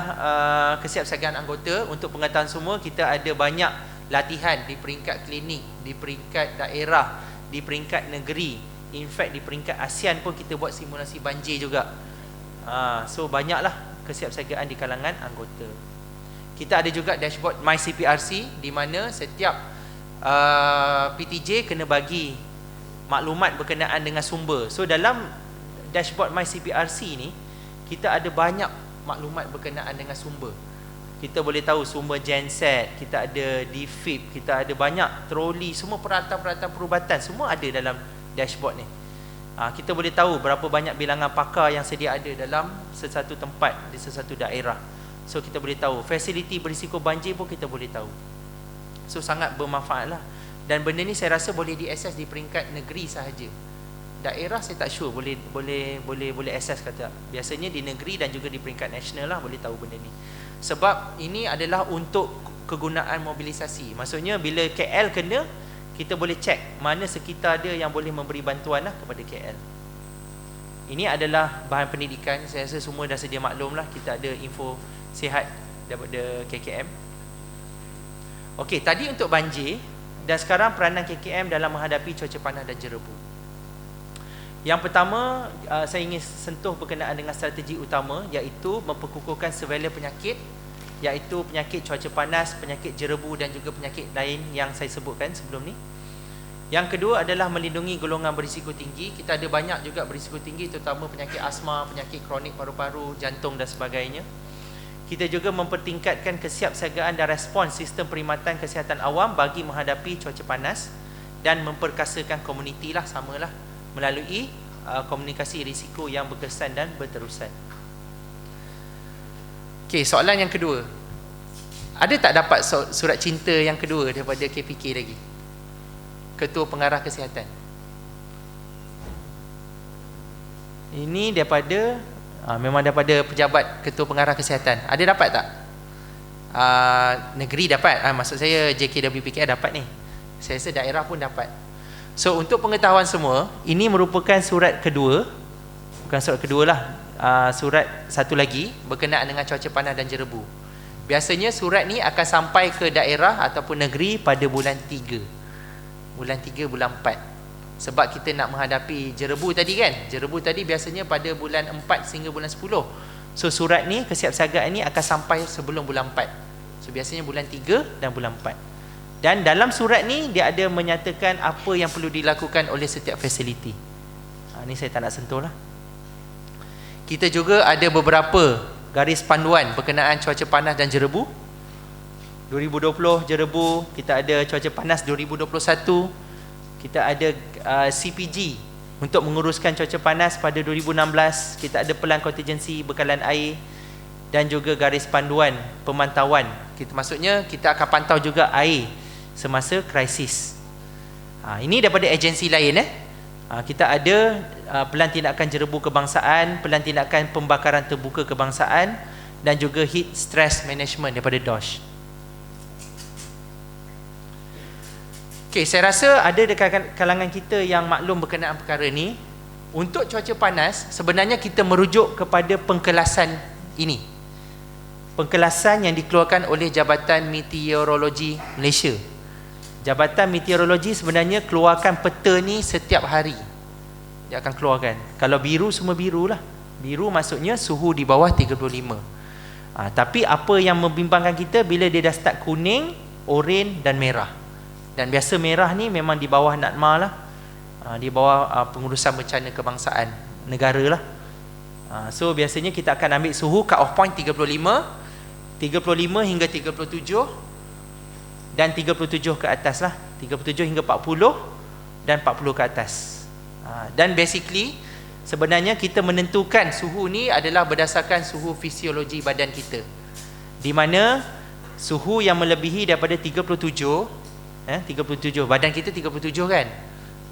kesiapsiagaan anggota. Untuk pengetahuan semua, kita ada banyak latihan di peringkat klinik, di peringkat daerah, di peringkat negeri. In fact di peringkat ASEAN pun kita buat simulasi banjir juga. So banyaklah kesiapsiagaan di kalangan anggota. Kita ada juga dashboard MyCPRC di mana setiap PTJ kena bagi maklumat berkenaan dengan sumber. So dalam dashboard MyCPRC ni kita ada banyak maklumat berkenaan dengan sumber. Kita boleh tahu sumber genset, kita ada DFIP, kita ada banyak troli, semua peralatan-peralatan perubatan semua ada dalam dashboard ni. Kita boleh tahu berapa banyak bilangan pakar yang sedia ada dalam sesuatu tempat di sesuatu daerah. So kita boleh tahu fasiliti berisiko banjir pun kita boleh tahu. So sangat bermanfaat lah. Dan benda ni saya rasa boleh diakses di peringkat negeri sahaja. Daerah saya tak sure boleh akses kata. Biasanya di negeri dan juga di peringkat nasional lah boleh tahu benda ni. Sebab ini adalah untuk kegunaan mobilisasi. Maksudnya bila KL kena, kita boleh cek mana sekitar dia yang boleh memberi bantuan lah kepada KL. Ini adalah bahan pendidikan. Saya rasa semua dah sedia maklum lah. Kita ada info sihat daripada KKM. Okey, tadi untuk banjir. Dan sekarang peranan KKM dalam menghadapi cuaca panas dan jerebu. Yang pertama, saya ingin sentuh berkenaan dengan strategi utama, iaitu memperkukuhkan surveillance penyakit, iaitu penyakit cuaca panas, penyakit jerebu dan juga penyakit lain yang saya sebutkan sebelum ni. Yang kedua adalah melindungi golongan berisiko tinggi. Kita ada banyak juga berisiko tinggi, terutama penyakit asma, penyakit kronik paru-paru, jantung dan sebagainya. Kita juga mempertingkatkan kesiapsiagaan dan respons sistem perkhidmatan kesihatan awam bagi menghadapi cuaca panas dan memperkasakan komuniti lah, samalah melalui komunikasi risiko yang berkesan dan berterusan. Okey, soalan yang kedua. Ada tak dapat surat cinta yang kedua daripada KPK lagi? Ketua Pengarah Kesihatan. Ini daripada memang daripada pejabat Ketua Pengarah Kesihatan. Ada dapat tak? Negeri dapat. Maksud saya JKWPKR dapat ni. Saya rasa daerah pun dapat. So untuk pengetahuan semua, ini merupakan surat kedua. Bukan surat kedua lah, surat satu lagi berkenaan dengan cuaca panas dan jerebu. Biasanya surat ni akan sampai ke daerah ataupun negeri pada bulan 3. Bulan 3, bulan 4. Sebab kita nak menghadapi jerebu tadi kan. Jerebu tadi biasanya pada bulan 4 sehingga bulan 10. So surat ni, kesiapsiagaan ni akan sampai sebelum bulan 4. So biasanya bulan 3 dan bulan 4. Dan dalam surat ni dia ada menyatakan apa yang perlu dilakukan oleh setiap fasiliti. Ni saya tak nak sentuh lah. Kita juga ada beberapa garis panduan berkenaan cuaca panas dan jerebu. 2020 jerebu, kita ada cuaca panas 2021. Kita ada CPG untuk menguruskan cuaca panas pada 2016. Kita ada pelan kontingensi bekalan air dan juga garis panduan pemantauan. Maksudnya kita akan pantau juga air semasa krisis. Ini daripada agensi lain. Kita ada pelan tindakan jerebu kebangsaan, pelan tindakan pembakaran terbuka kebangsaan dan juga heat stress management daripada DOSH. Okey, saya rasa ada dekat kalangan kita yang maklum berkenaan perkara ni. Untuk cuaca panas, sebenarnya kita merujuk kepada pengkelasan ini. Pengkelasan yang dikeluarkan oleh Jabatan Meteorologi Malaysia. Jabatan Meteorologi sebenarnya keluarkan peta ni setiap hari. Dia akan keluarkan. Kalau biru, semua biru lah. Biru maksudnya suhu di bawah 35. Tapi apa yang membimbangkan kita bila dia dah start kuning, oranye dan merah. Dan biasa merah ni memang di bawah NADMA lah. Di bawah pengurusan bencana kebangsaan negara lah. So biasanya kita akan ambil suhu cut off point 35 hingga 37 dan 37 ke atas lah, 37 hingga 40 dan 40 ke atas. Dan basically sebenarnya kita menentukan suhu ni adalah berdasarkan suhu fisiologi badan kita, di mana suhu yang melebihi daripada 37, badan kita 37 kan,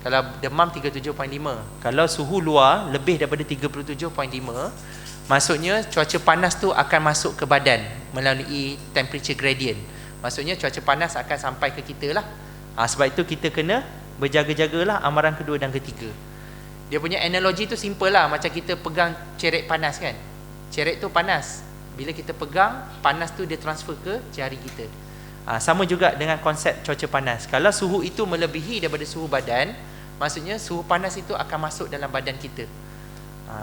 kalau demam 37.5. Kalau suhu luar lebih daripada 37.5, maksudnya cuaca panas tu akan masuk ke badan melalui temperature gradient. Maksudnya cuaca panas akan sampai ke kita lah. Sebab itu kita kena berjaga-jagalah amaran kedua dan ketiga. Dia punya analogi tu simple lah. Macam kita pegang cerek panas kan. Cerek tu panas. Bila kita pegang, panas tu dia transfer ke jari kita. Sama juga dengan konsep cuaca panas. Kalau suhu itu melebihi daripada suhu badan, maksudnya suhu panas itu akan masuk dalam badan kita.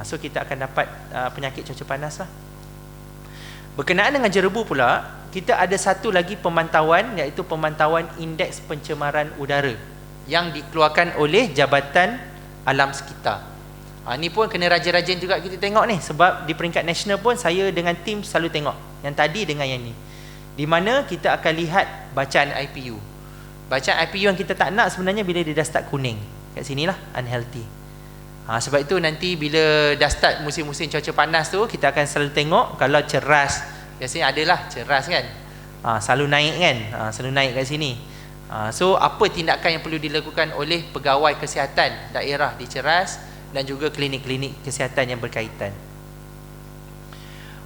So kita akan dapat penyakit cuaca panas lah. Berkenaan dengan jerebu pula, kita ada satu lagi pemantauan, iaitu pemantauan indeks pencemaran udara yang dikeluarkan oleh Jabatan Alam Sekitar. Ni pun kena rajin-rajin juga kita tengok ni, sebab di peringkat nasional pun saya dengan tim selalu tengok yang tadi dengan yang ni, di mana kita akan lihat bacaan IPU. Bacaan IPU yang kita tak nak sebenarnya bila dia dah start kuning, kat sinilah unhealthy. Sebab itu nanti bila dah start musim-musim cuaca panas tu, kita akan selalu tengok kalau ceras, biasanya adalah ceras kan, selalu naik kan, selalu naik kat sini. So apa tindakan yang perlu dilakukan oleh pegawai kesihatan daerah di Ceras dan juga klinik-klinik kesihatan yang berkaitan.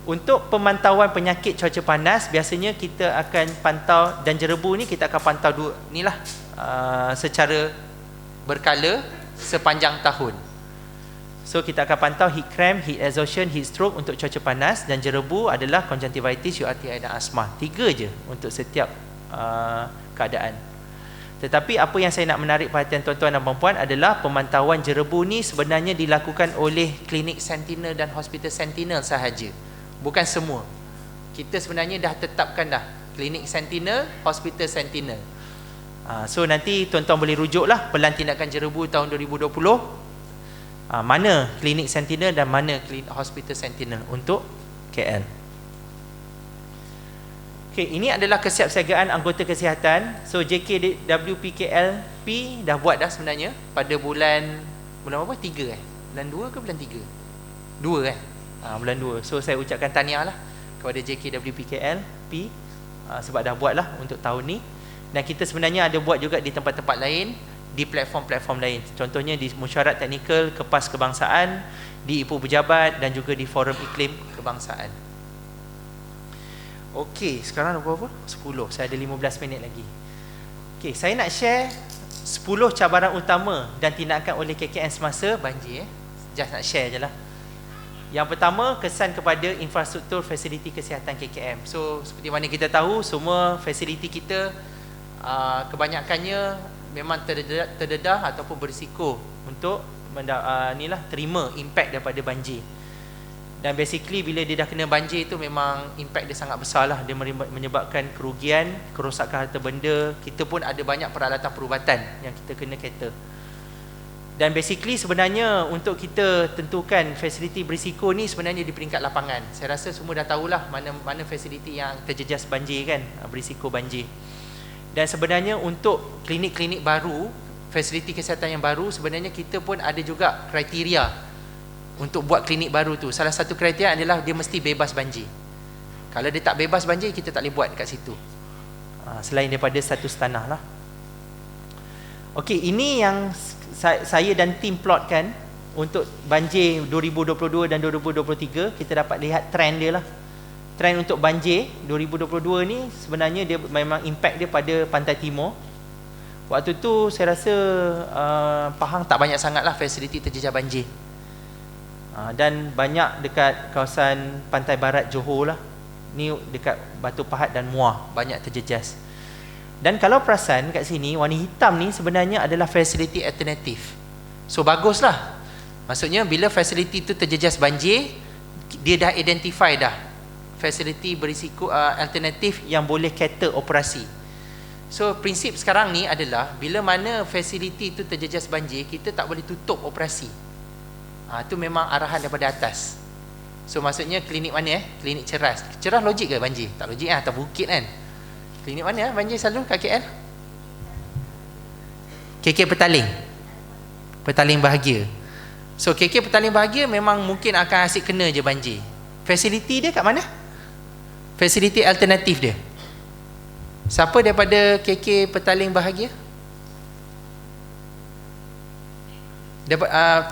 Untuk pemantauan penyakit cuaca panas, biasanya kita akan pantau, dan jerebu ni kita akan pantau secara berkala sepanjang tahun. So kita akan pantau heat cramp, heat exhaustion, heat stroke untuk cuaca panas, dan jerebu adalah conjunctivitis, URTI dan asma. 3 je untuk setiap keadaan. Tetapi apa yang saya nak menarik perhatian tuan-tuan dan puan-puan adalah pemantauan jerebu ni sebenarnya dilakukan oleh klinik Sentinel dan hospital Sentinel sahaja, bukan semua. Kita sebenarnya dah tetapkan dah klinik Sentinel, hospital Sentinel. So nanti tuan-tuan boleh rujuklah pelan tindakan jerebu tahun 2020, mana klinik Sentinel dan mana klinik hospital Sentinel untuk KL. Okay, ini adalah kesiapsiagaan anggota kesihatan. So JKWPKLP dah buat dah sebenarnya pada bulan apa? 3 Bulan 2 ke bulan 3? 2 kan? Bulan 2. So saya ucapkan tahniah lah kepada JKWPKLP sebab dah buat lah untuk tahun ni. Dan kita sebenarnya ada buat juga di tempat-tempat lain, di platform-platform lain. Contohnya di Mesyuarat Teknikal Kepas Kebangsaan, di Ibu Pejabat dan juga di Forum Iklim Kebangsaan. Okey, sekarang dah berapa? 10. Saya ada 15 minit lagi. Okey, saya nak share 10 cabaran utama dan tindakan oleh KKM semasa banjir. Just nak share je lah. Yang pertama, kesan kepada infrastruktur fasiliti kesihatan KKM. So, seperti mana kita tahu, semua fasiliti kita kebanyakannya memang terdedah ataupun berisiko untuk terima impak daripada banjir. Dan basically bila dia dah kena banjir tu memang impact dia sangat besar lah. Dia menyebabkan kerugian, kerosakan harta benda. Kita pun ada banyak peralatan perubatan yang kita kena cater. Dan basically sebenarnya untuk kita tentukan fasiliti berisiko ni sebenarnya di peringkat lapangan. Saya rasa semua dah tahulah mana fasiliti yang terjejas banjir kan, berisiko banjir. Dan sebenarnya untuk klinik-klinik baru, fasiliti kesihatan yang baru, sebenarnya kita pun ada juga kriteria untuk buat klinik baru tu. Salah satu kriteria adalah dia mesti bebas banjir. Kalau dia tak bebas banjir, kita tak boleh buat kat situ, selain daripada status tanah lah. Okey, ini yang saya dan tim plotkan untuk banjir 2022 dan 2023. Kita dapat lihat trend dia lah. Trend untuk banjir 2022 ni sebenarnya dia memang impact dia pada pantai timur. Waktu tu saya rasa Pahang tak banyak sangat lah fasiliti terjejas banjir. Dan banyak dekat kawasan pantai barat Johor lah. Ni dekat Batu Pahat dan Muar banyak terjejas. Dan kalau perasan kat sini, warna hitam ni sebenarnya adalah fasiliti alternatif. So baguslah. Maksudnya bila fasiliti tu terjejas banjir, dia dah identify dah fasiliti berisiko alternatif yang boleh cater operasi. So prinsip sekarang ni adalah bila mana fasiliti tu terjejas banjir, kita tak boleh tutup operasi. Itu memang arahan daripada atas. So maksudnya klinik mana Klinik Ceras. Ceras logik ke banjir? Tak logik atas bukit kan. Klinik mana banjir selalu KKL? KK Petaling. Petaling Bahagia. So KK Petaling Bahagia memang mungkin akan asyik kena je banjir. Fasiliti dia kat mana? Fasiliti alternatif dia. Siapa daripada KK Petaling Bahagia?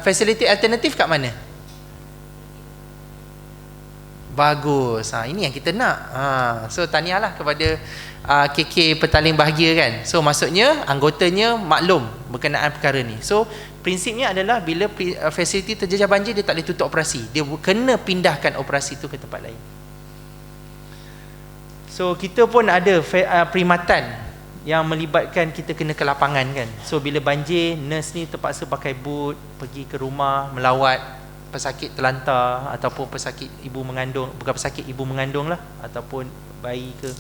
Fasiliti alternatif kat mana? Bagus. Ini yang kita nak. So tahniahlah kepada KK Petaling Bahagia kan. So maksudnya anggotanya maklum berkenaan perkara ni. So prinsipnya adalah bila fasiliti terjejas banjir, dia tak boleh tutup operasi. Dia kena pindahkan operasi tu ke tempat lain. So kita pun ada perkhidmatan yang melibatkan kita kena ke lapangan kan. So bila banjir, nurse ni terpaksa pakai boot pergi ke rumah melawat pesakit terlantar ataupun pesakit ibu mengandung, bukan pesakit ibu mengandung lah, ataupun bayi ke.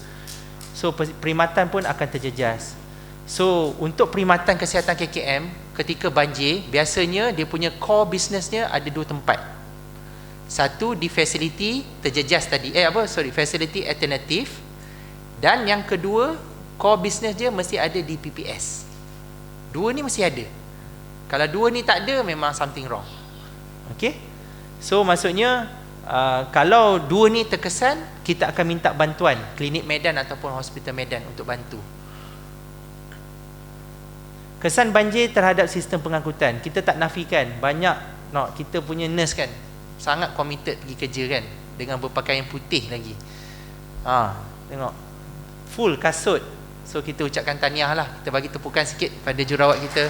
So perkhidmatan pun akan terjejas. So untuk perkhidmatan kesihatan KKM ketika banjir, biasanya dia punya core businessnya ada dua tempat. Satu di facility terjejas tadi, facility alternatif, dan yang kedua core business dia mesti ada di PPS. Dua ni mesti ada. Kalau dua ni tak ada, memang something wrong. Okay, so maksudnya kalau dua ni terkesan, kita akan minta bantuan klinik Medan ataupun hospital Medan untuk bantu. Kesan banjir terhadap sistem pengangkutan, kita tak nafikan. Banyak kita punya nurse kan sangat committed pergi kerja kan, dengan berpakaian putih lagi. Tengok full kasut. So kita ucapkan tahniah lah, kita bagi tepukan sikit pada jurawat kita.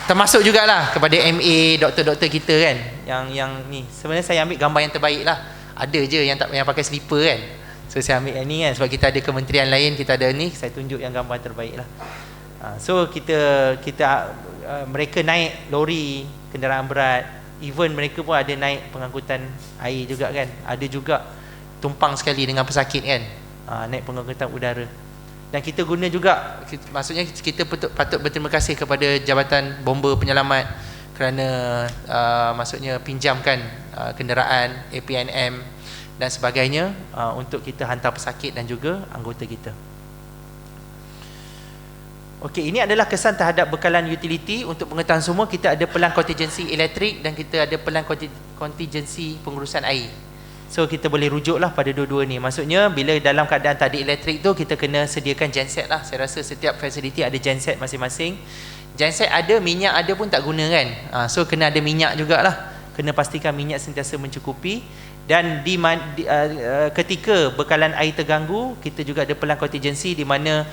Termasuk jugalah kepada MA, doktor-doktor kita kan, yang ni sebenarnya saya ambil gambar yang terbaik lah. Ada je yang tak, yang pakai slipper kan, so saya ambil yang ni kan, sebab kita ada kementerian lain, kita ada ni, saya tunjuk yang gambar terbaik lah. So kita mereka naik lori, kenderaan berat, even mereka pun ada naik pengangkutan air juga kan, ada juga tumpang sekali dengan pesakit kan, naik pengangkutan udara. Dan kita guna juga, maksudnya kita patut berterima kasih kepada Jabatan Bomba Penyelamat kerana maksudnya pinjamkan kenderaan APNM dan sebagainya untuk kita hantar pesakit dan juga anggota kita. Okey, ini adalah kesan terhadap bekalan utility. Untuk pengetahuan semua, kita ada pelan kontingensi elektrik dan kita ada pelan kontingensi pengurusan air. So kita boleh rujuklah pada dua-dua ni. Maksudnya bila dalam keadaan tak ada elektrik tu, kita kena sediakan genset lah. Saya rasa setiap fasiliti ada genset masing-masing. Genset ada, minyak ada pun tak guna kan. So kena ada minyak jugalah. Kena pastikan minyak sentiasa mencukupi. Dan ketika bekalan air terganggu, kita juga ada pelan kontingensi di mana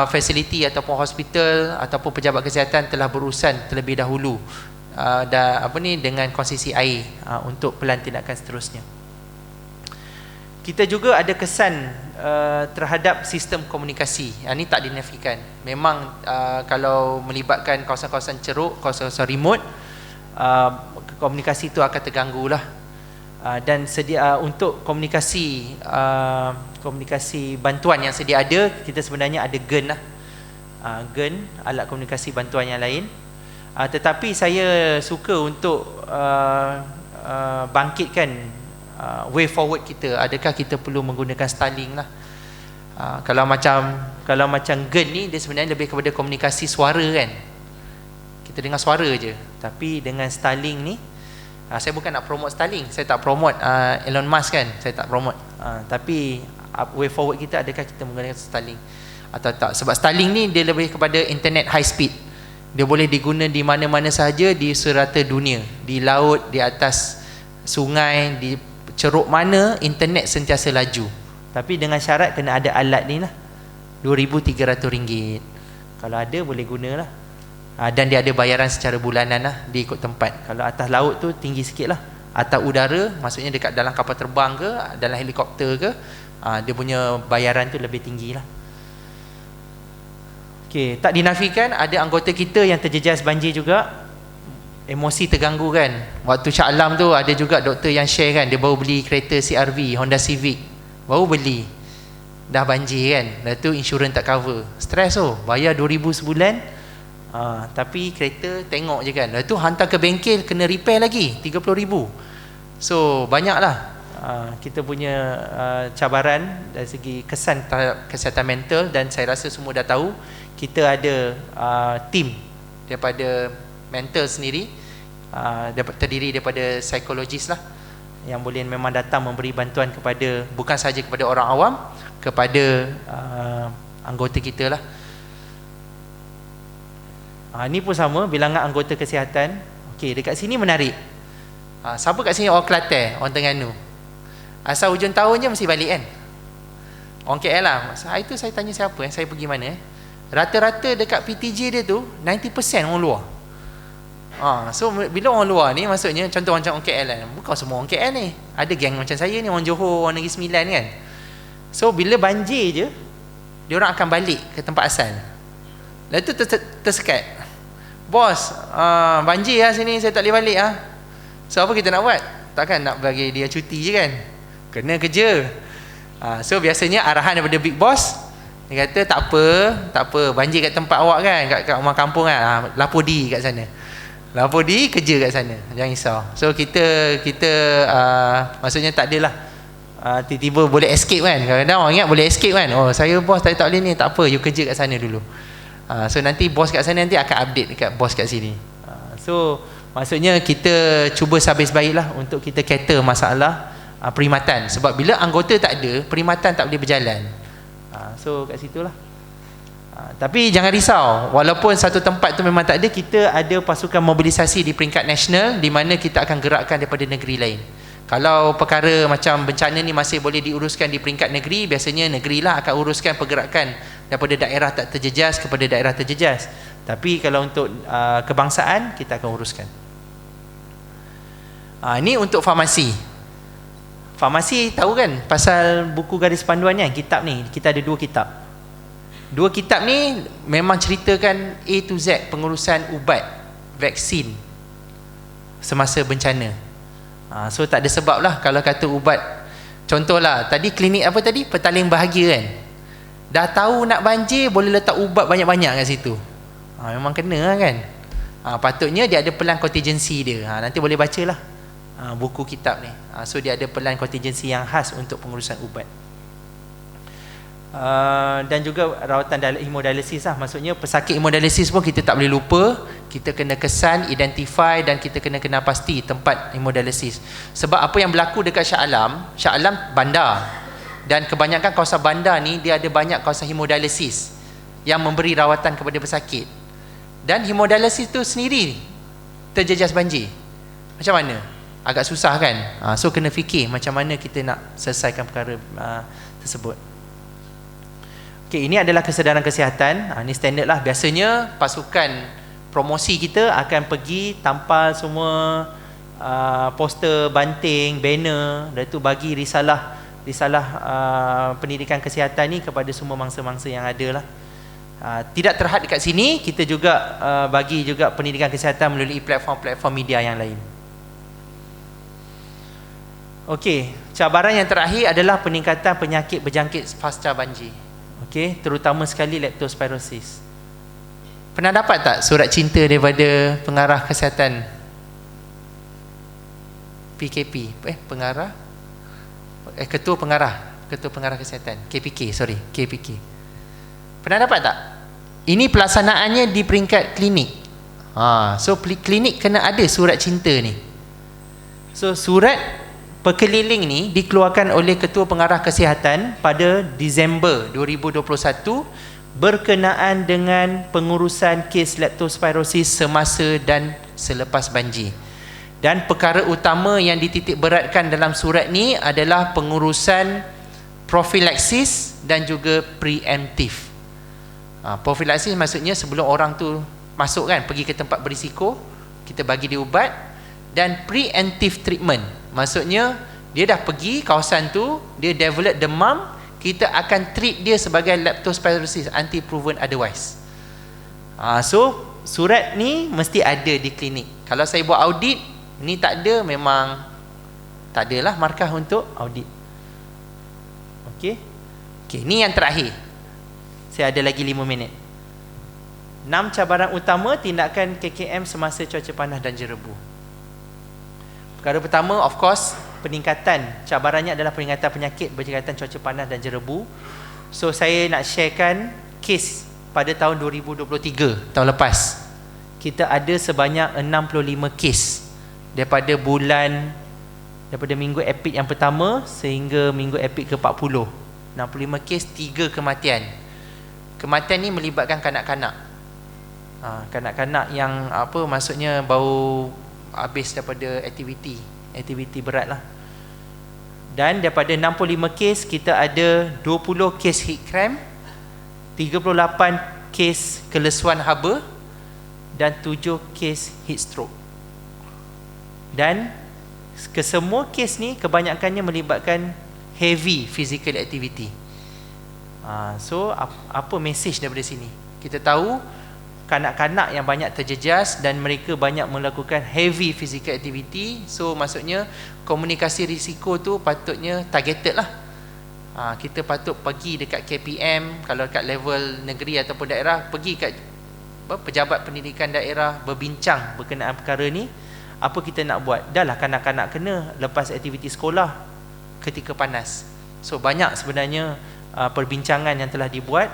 fasiliti ataupun hospital ataupun pejabat kesihatan telah berurusan terlebih dahulu dengan konsesi air untuk pelan tindakan seterusnya. Kita juga ada kesan terhadap sistem komunikasi. Ini tak dinafikan. Memang kalau melibatkan kawasan-kawasan ceruk, kawasan-kawasan remote, komunikasi itu akan terganggu lah. Dan untuk komunikasi bantuan yang sedia ada, kita sebenarnya ada GEN lah. GEN, alat komunikasi bantuan yang lain. Tetapi saya suka untuk bangkitkan way forward kita. Adakah kita perlu menggunakan Starlink lah. Kalau macam GEN ni, dia sebenarnya lebih kepada komunikasi suara kan. Kita dengar suara je. Tapi dengan Starlink ni, saya bukan nak promote Starlink, saya tak promote Elon Musk kan, saya tak promote. Tapi way forward kita, adakah kita menggunakan Starlink atau tak? Sebab Starlink ni dia lebih kepada internet high speed. Dia boleh diguna di mana-mana sahaja di serata dunia, di laut, di atas sungai, di ceruk mana, internet sentiasa laju. Tapi dengan syarat kena ada alat ni lah, RM2,300. Kalau ada boleh gunalah. Dan dia ada bayaran secara bulanan lah, dia ikut tempat. Kalau atas laut tu tinggi sikit lah. Atas udara, maksudnya dekat dalam kapal terbang ke, dalam helikopter ke, dia punya bayaran tu lebih tinggi lah. Okay, tak dinafikan ada anggota kita yang terjejas banjir juga. Emosi terganggu kan. Waktu Shah Alam tu ada juga doktor yang share kan, dia baru beli kereta CRV, Honda Civic, baru beli, dah banjir kan. Lepas tu insurans tak cover, stres tu, bayar 2,000 sebulan. Tapi kereta tengok je kan. Lepas tu hantar ke bengkel, kena repair lagi 30,000. So banyaklah kita punya cabaran dari segi kesan terhadap kesihatan mental. Dan saya rasa semua dah tahu, kita ada tim daripada mental sendiri, terdiri daripada psikologis lah, yang boleh memang datang memberi bantuan kepada, bukan sahaja kepada orang awam, kepada anggota kita lah. Ni pun sama, bilangan anggota kesihatan. Okey, dekat sini menarik. Siapa kat sini orang Kelantan, orang Terengganu? Asal hujung tahun je mesti balik kan? Orang KL lah. Hari tu saya tanya siapa, saya pergi mana. Rata-rata dekat PTJ dia tu 90% orang luar. So bila orang luar ni, maksudnya contoh macam orang KL kan, bukan semua orang KL ni. Ada geng macam saya ni, orang Johor, orang Negeri Sembilan kan. So bila banjir je, diorang akan balik ke tempat asal. Lepas tu tersekat. Bos, banjir lah sini, saya tak boleh balik lah. So apa kita nak buat? Takkan nak bagi dia cuti je kan? Kena kerja. So biasanya arahan daripada big boss, dia kata tak apa, banjir kat tempat awak kan, kat rumah kampung kan, lapor di kat sana, lapor di kerja kat sana, jangan risau. So kita maksudnya tak adalah tiba-tiba boleh escape kan. Kadang-kadang orang ingat boleh escape kan, oh saya bos tak boleh ni, tak apa, you kerja kat sana dulu. So nanti bos kat sana nanti akan update dekat bos kat sini. So maksudnya kita cuba sehabis baiklah untuk kita cater masalah perkhidmatan. Sebab bila anggota tak ada, perkhidmatan tak boleh berjalan. So kat situlah. Tapi jangan risau, walaupun satu tempat tu memang tak ada, kita ada pasukan mobilisasi di peringkat nasional di mana kita akan gerakkan daripada negeri lain. Kalau perkara macam bencana ni masih boleh diuruskan di peringkat negeri, biasanya negeri lah akan uruskan pergerakan daripada daerah tak terjejas kepada daerah terjejas. Tapi kalau untuk kebangsaan, kita akan uruskan. Ini untuk farmasi. Farmasi tahu kan pasal buku garis panduan ni, kitab ni, kita ada 2 kitab. 2 kitab ni memang ceritakan A to Z pengurusan ubat, vaksin semasa bencana. So tak ada sebab lah kalau kata ubat. Contohlah tadi klinik apa tadi, Petaling Bahagia kan, dah tahu nak banjir boleh letak ubat banyak-banyak kat situ. Memang kena lah kan. Patutnya dia ada pelan contingency dia. Nanti boleh baca lah buku kitab ni. So dia ada pelan contingency yang khas untuk pengurusan ubat. Dan juga rawatan hemodialisis lah. Maksudnya pesakit hemodialisis pun kita tak boleh lupa. Kita kena kesan, identify, dan kita kena kenal pasti tempat hemodialisis. Sebab apa yang berlaku dekat Shah Alam bandar, dan kebanyakan kawasan bandar ni dia ada banyak kawasan hemodialisis yang memberi rawatan kepada pesakit. Dan hemodialisis tu sendiri terjejas banjir. Macam mana? Agak susah kan? So kena fikir macam mana kita nak selesaikan perkara tersebut. Okay, ini adalah kesedaran kesihatan. Ini standard lah. Biasanya pasukan promosi kita akan pergi tampal semua poster, banting, banner, dan itu bagi risalah pendidikan kesihatan ni kepada semua mangsa-mangsa yang ada lah. Tidak terhad dekat sini, kita juga bagi juga pendidikan kesihatan melalui platform-platform media yang lain. Okey, cabaran yang terakhir adalah peningkatan penyakit berjangkit pasca banjir. Okey, terutama sekali leptospirosis. Pernah dapat tak surat cinta daripada pengarah kesihatan PKP? Ketua pengarah kesihatan KPK. Pernah dapat tak? Ini pelaksanaannya di peringkat klinik. So klinik kena ada surat cinta ni. So surat perkeliling ni dikeluarkan oleh Ketua Pengarah Kesihatan pada Disember 2021 berkenaan dengan pengurusan kes leptospirosis semasa dan selepas banjir. Dan perkara utama yang dititik beratkan dalam surat ni adalah pengurusan profilaksis dan juga preemptif. Profilaksis maksudnya sebelum orang tu masuk kan, pergi ke tempat berisiko, kita bagi dia ubat. Dan preemptive treatment maksudnya dia dah pergi kawasan tu, dia develop demam, kita akan treat dia sebagai leptospirosis until proven otherwise. So surat ni mesti ada di klinik. Kalau saya buat audit ni tak ada, memang tak adalah markah untuk audit. Okey, ni yang terakhir. Saya ada lagi 5 minit. 6 cabaran utama tindakan KKM semasa cuaca panas dan jerebu. Perkara pertama, of course, peningkatan. Cabarannya adalah peningkatan penyakit berkaitan cuaca panas dan jerebu. So saya nak sharekan kes pada tahun 2023, tahun lepas. Kita ada sebanyak 65 kes daripada minggu epik yang pertama sehingga minggu epik ke-40. 65 kes, 3 kematian. Kematian ni melibatkan kanak-kanak. Kanak-kanak yang maksudnya baru habis daripada aktiviti berat lah. Dan daripada 65 kes, kita ada 20 kes heat cramp, 38 kes kelesuan haba dan 7 kes heat stroke. Dan kesemua kes ni kebanyakannya melibatkan heavy physical activity. So apa message daripada sini? Kita tahu kanak-kanak yang banyak terjejas dan mereka banyak melakukan heavy physical activity. So maksudnya komunikasi risiko tu patutnya targeted lah. Kita patut pergi dekat KPM, kalau dekat level negeri ataupun daerah, pergi kat pejabat pendidikan daerah, berbincang berkenaan perkara ni. Apa kita nak buat? Dah lah kanak-kanak kena lepas aktiviti sekolah ketika panas. So banyak sebenarnya perbincangan yang telah dibuat.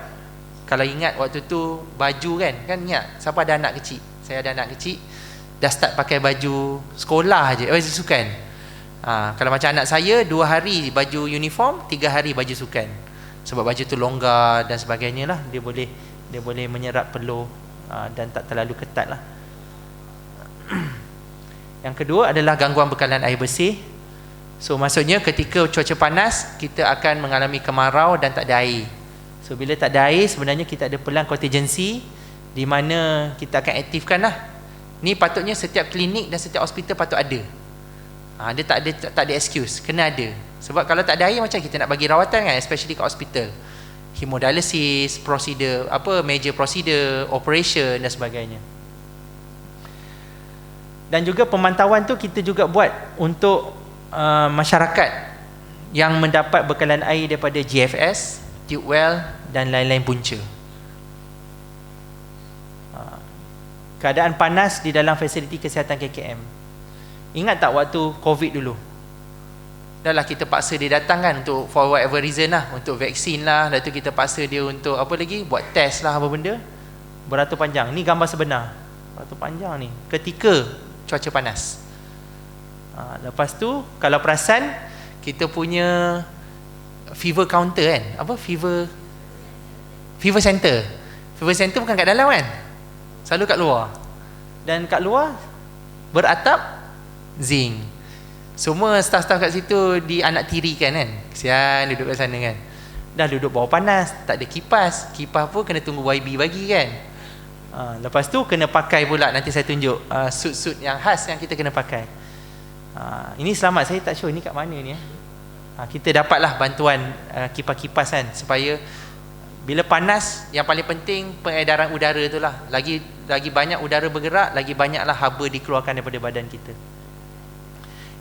Kalau ingat waktu tu baju kan ingat, siapa ada anak kecil? Saya ada anak kecil, dah start pakai baju sekolah je, baju sukan. Kalau macam anak saya 2 hari baju uniform, 3 hari baju sukan. Sebab baju tu longgar dan sebagainya lah. Dia boleh menyerap peluh dan tak terlalu ketat lah. Yang kedua adalah gangguan bekalan air bersih. So maksudnya ketika cuaca panas, kita akan mengalami kemarau dan tak ada air. So bila tak ada air, sebenarnya kita ada pelang contingency di mana kita akan aktifkan lah. Ni patutnya setiap klinik dan setiap hospital patut ada. Dia tak ada excuse, kena ada. Sebab kalau tak ada air, macam kita nak bagi rawatan kan, especially kat hospital, hemodialisis, prosedur major prosedur, operation dan sebagainya. Dan juga pemantauan tu kita juga buat untuk masyarakat yang mendapat bekalan air daripada GFS, tube well dan lain-lain punca. Keadaan panas di dalam fasiliti kesihatan KKM. Ingat tak waktu COVID dulu? Dah lah kita paksa dia datang kan, untuk for whatever reason lah, untuk vaksin lah, lepas tu kita paksa dia untuk apa lagi, buat test lah apa benda, beratur panjang. Ni gambar sebenar, beratur panjang ni ketika cuaca panas. Lepas tu kalau perasan, kita punya fever counter kan, fever center bukan kat dalam kan, selalu kat luar. Dan kat luar beratap zinc. Semua staff-staff kat situ dianak tirikan kan, kesian duduk kat sana kan, dah duduk bawah panas, tak ada kipas pun kena tunggu YB bagi kan. Lepas tu kena pakai pula, nanti saya tunjuk suit-suit yang khas yang kita kena pakai. Ini selamat saya tak show ni kat mana ni. Kita dapatlah bantuan kipas-kipas kan, supaya bila panas, yang paling penting pengedaran udara tu lah. Lagi banyak udara bergerak, lagi banyaklah haba dikeluarkan daripada badan kita.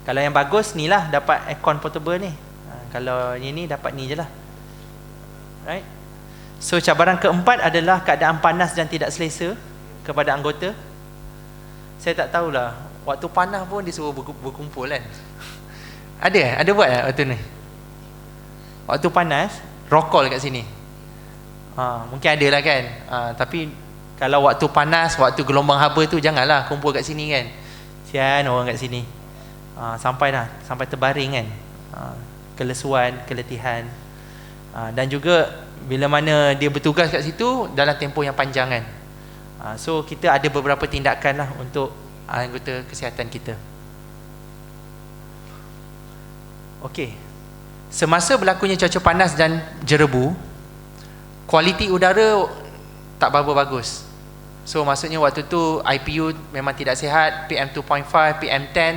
Kalau yang bagus ni lah, dapat aircon portable ni. Kalau ini dapat ni je lah. Right? So cabaran keempat adalah keadaan panas dan tidak selesa kepada anggota. Saya tak tahulah, waktu panas pun dia suruh berkumpul kan. Ada buat tak waktu ni? Waktu panas rokol kat sini. Mungkin ada lah kan. Tapi kalau waktu panas, waktu gelombang haba tu, janganlah kumpul kat sini kan. Sian orang kat sini. Sampai terbaring kan. Kelesuan, keletihan. Dan juga bila mana dia bertugas kat situ dalam tempoh yang panjang kan. So kita ada beberapa tindakan lah untuk anggota kesihatan kita. Okey. Semasa berlakunya cuaca panas dan jerebu, kualiti udara tak berapa bagus. So maksudnya waktu tu IPU memang tidak sihat, PM2.5, PM10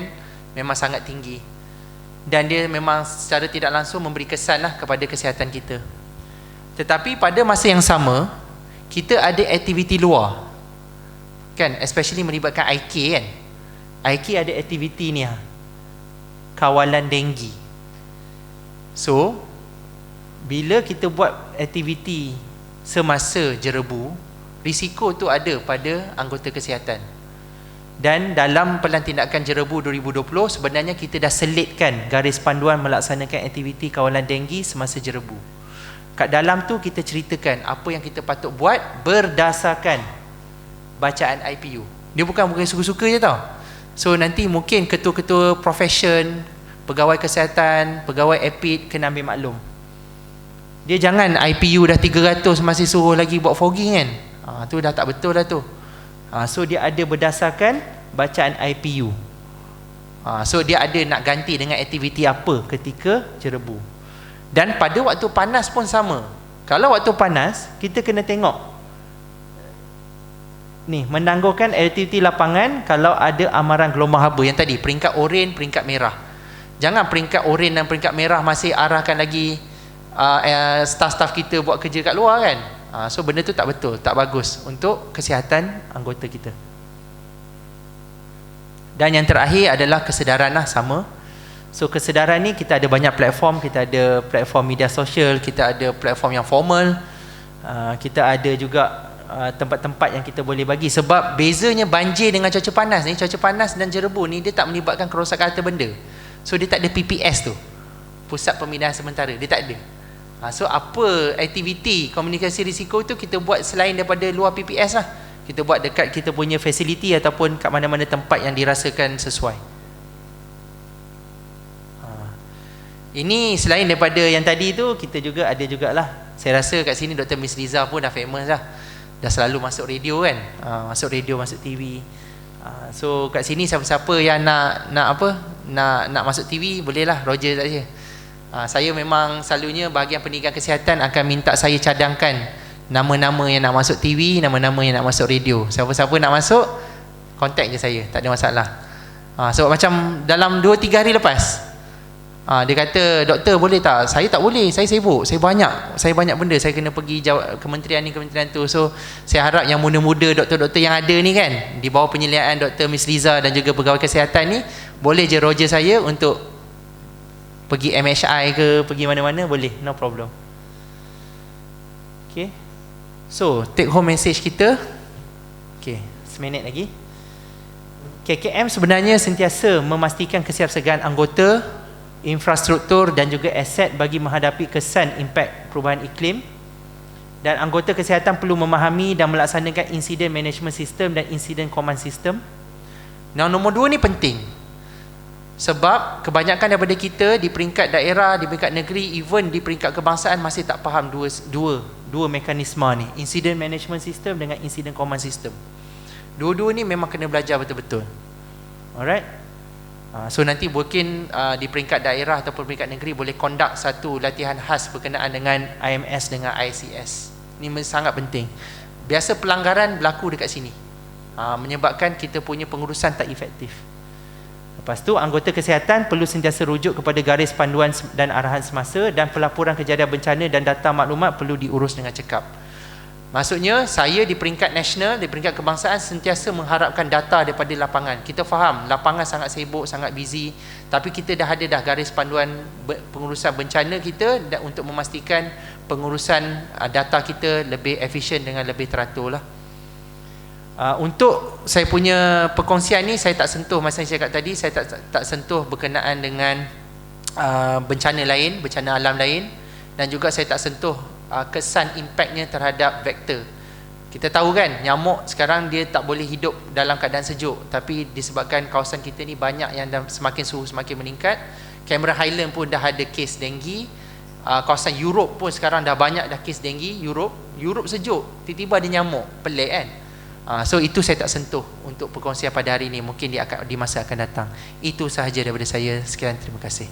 memang sangat tinggi. Dan dia memang secara tidak langsung memberi kesan lah kepada kesihatan kita. Tetapi pada masa yang sama, kita ada aktiviti luar kan, especially melibatkan IK kan. IK ada aktiviti ni kawalan denggi. So bila kita buat aktiviti semasa jerebu, risiko tu ada pada anggota kesihatan. Dan dalam Pelan Tindakan Jerebu 2020, sebenarnya kita dah selitkan garis panduan melaksanakan aktiviti kawalan denggi semasa jerebu. Kat dalam tu kita ceritakan apa yang kita patut buat berdasarkan bacaan IPU. Dia bukan suka-suka je tau. So nanti mungkin ketua-ketua profession, pegawai kesihatan, pegawai EPID kena ambil maklum. Dia jangan IPU dah 300 masih suruh lagi buat fogging kan. Tu dah tak betul dah tu. So dia ada berdasarkan bacaan IPU. So dia ada nak ganti dengan aktiviti apa ketika jerebu. Dan pada waktu panas pun sama. Kalau waktu panas, kita kena tengok ni, menangguhkan aktiviti lapangan kalau ada amaran gelombang haba yang tadi, peringkat oranye, peringkat merah. Jangan peringkat oranye dan peringkat merah masih arahkan lagi staff-staff kita buat kerja kat luar kan. So benda tu tak betul, tak bagus untuk kesihatan anggota kita. Dan yang terakhir adalah kesedaran lah, sama. So kesedaran ni kita ada banyak platform, kita ada platform media sosial, kita ada platform yang formal, kita ada juga tempat-tempat yang kita boleh bagi. Sebab bezanya banjir dengan cuaca panas ni, cuaca panas dan jerebu ni dia tak melibatkan kerosakan harta benda. So dia tak ada PPS tu, pusat pemindahan sementara, dia tak ada. So apa aktiviti komunikasi risiko tu kita buat selain daripada luar PPS lah, kita buat dekat kita punya fasiliti ataupun kat mana-mana tempat yang dirasakan sesuai. Ini selain daripada yang tadi tu, kita juga ada jugalah, saya rasa kat sini Dr. Miss Liza pun dah famous lah, dah selalu masuk radio kan, masuk radio, masuk TV. So kat sini siapa-siapa yang nak masuk TV bolehlah, Roger saja. Saya memang selalunya bahagian pendidikan kesihatan akan minta saya cadangkan nama-nama yang nak masuk TV, nama-nama yang nak masuk radio. Siapa-siapa nak masuk, contact je saya, tak ada masalah. So macam dalam 2-3 hari lepas, dia kata, doktor boleh tak? Saya tak boleh, saya sibuk, saya banyak benda, saya kena pergi jawab kementerian ni, kementerian tu. So saya harap yang muda-muda, doktor-doktor yang ada ni kan, di bawah penyeliaan Dr. Miss Liza dan juga pegawai kesihatan ni, boleh je Roger saya untuk pergi MHI ke, pergi mana-mana, boleh, no problem. Okay, so take home message kita. Okay, seminit lagi. KKM sebenarnya sentiasa memastikan kesiapsiagaan anggota, infrastruktur dan juga aset bagi menghadapi kesan impak perubahan iklim, dan anggota kesihatan perlu memahami dan melaksanakan incident management system dan incident command system. Yang nombor 2 ni penting, sebab kebanyakan daripada kita di peringkat daerah, di peringkat negeri, even di peringkat kebangsaan masih tak faham dua mekanisme ni, incident management system dengan incident command system. Dua-dua ni memang kena belajar betul-betul. Alright. So nanti mungkin di peringkat daerah ataupun peringkat negeri boleh conduct satu latihan khas berkenaan dengan IMS dengan ICS. Ini sangat penting. Biasa pelanggaran berlaku dekat sini, menyebabkan kita punya pengurusan tak efektif. Lepas tu anggota kesihatan perlu sentiasa rujuk kepada garis panduan dan arahan semasa, dan pelaporan kejadian bencana dan data maklumat perlu diurus dengan cekap. Maksudnya saya di peringkat nasional, di peringkat kebangsaan sentiasa mengharapkan data daripada lapangan. Kita faham lapangan sangat sibuk, sangat busy, tapi kita dah ada gas panduan pengurusan bencana kita untuk memastikan pengurusan data kita lebih efisien dengan lebih teratur lah. Untuk saya punya perkongsian ni saya tak sentuh, masa saya cakap tadi saya tak sentuh berkenaan dengan bencana lain, bencana alam lain, dan juga saya tak sentuh kesan impaknya terhadap vektor. Kita tahu kan nyamuk sekarang dia tak boleh hidup dalam keadaan sejuk, tapi disebabkan kawasan kita ni banyak yang semakin suhu semakin meningkat. Cameron Highland pun dah ada kes denggi, kawasan Europe pun sekarang dah banyak dah kes denggi. Europe sejuk, tiba-tiba ada nyamuk, pelik kan. So itu saya tak sentuh untuk perkongsian pada hari ini, mungkin di masa akan datang. Itu sahaja daripada saya. Sekian, terima kasih.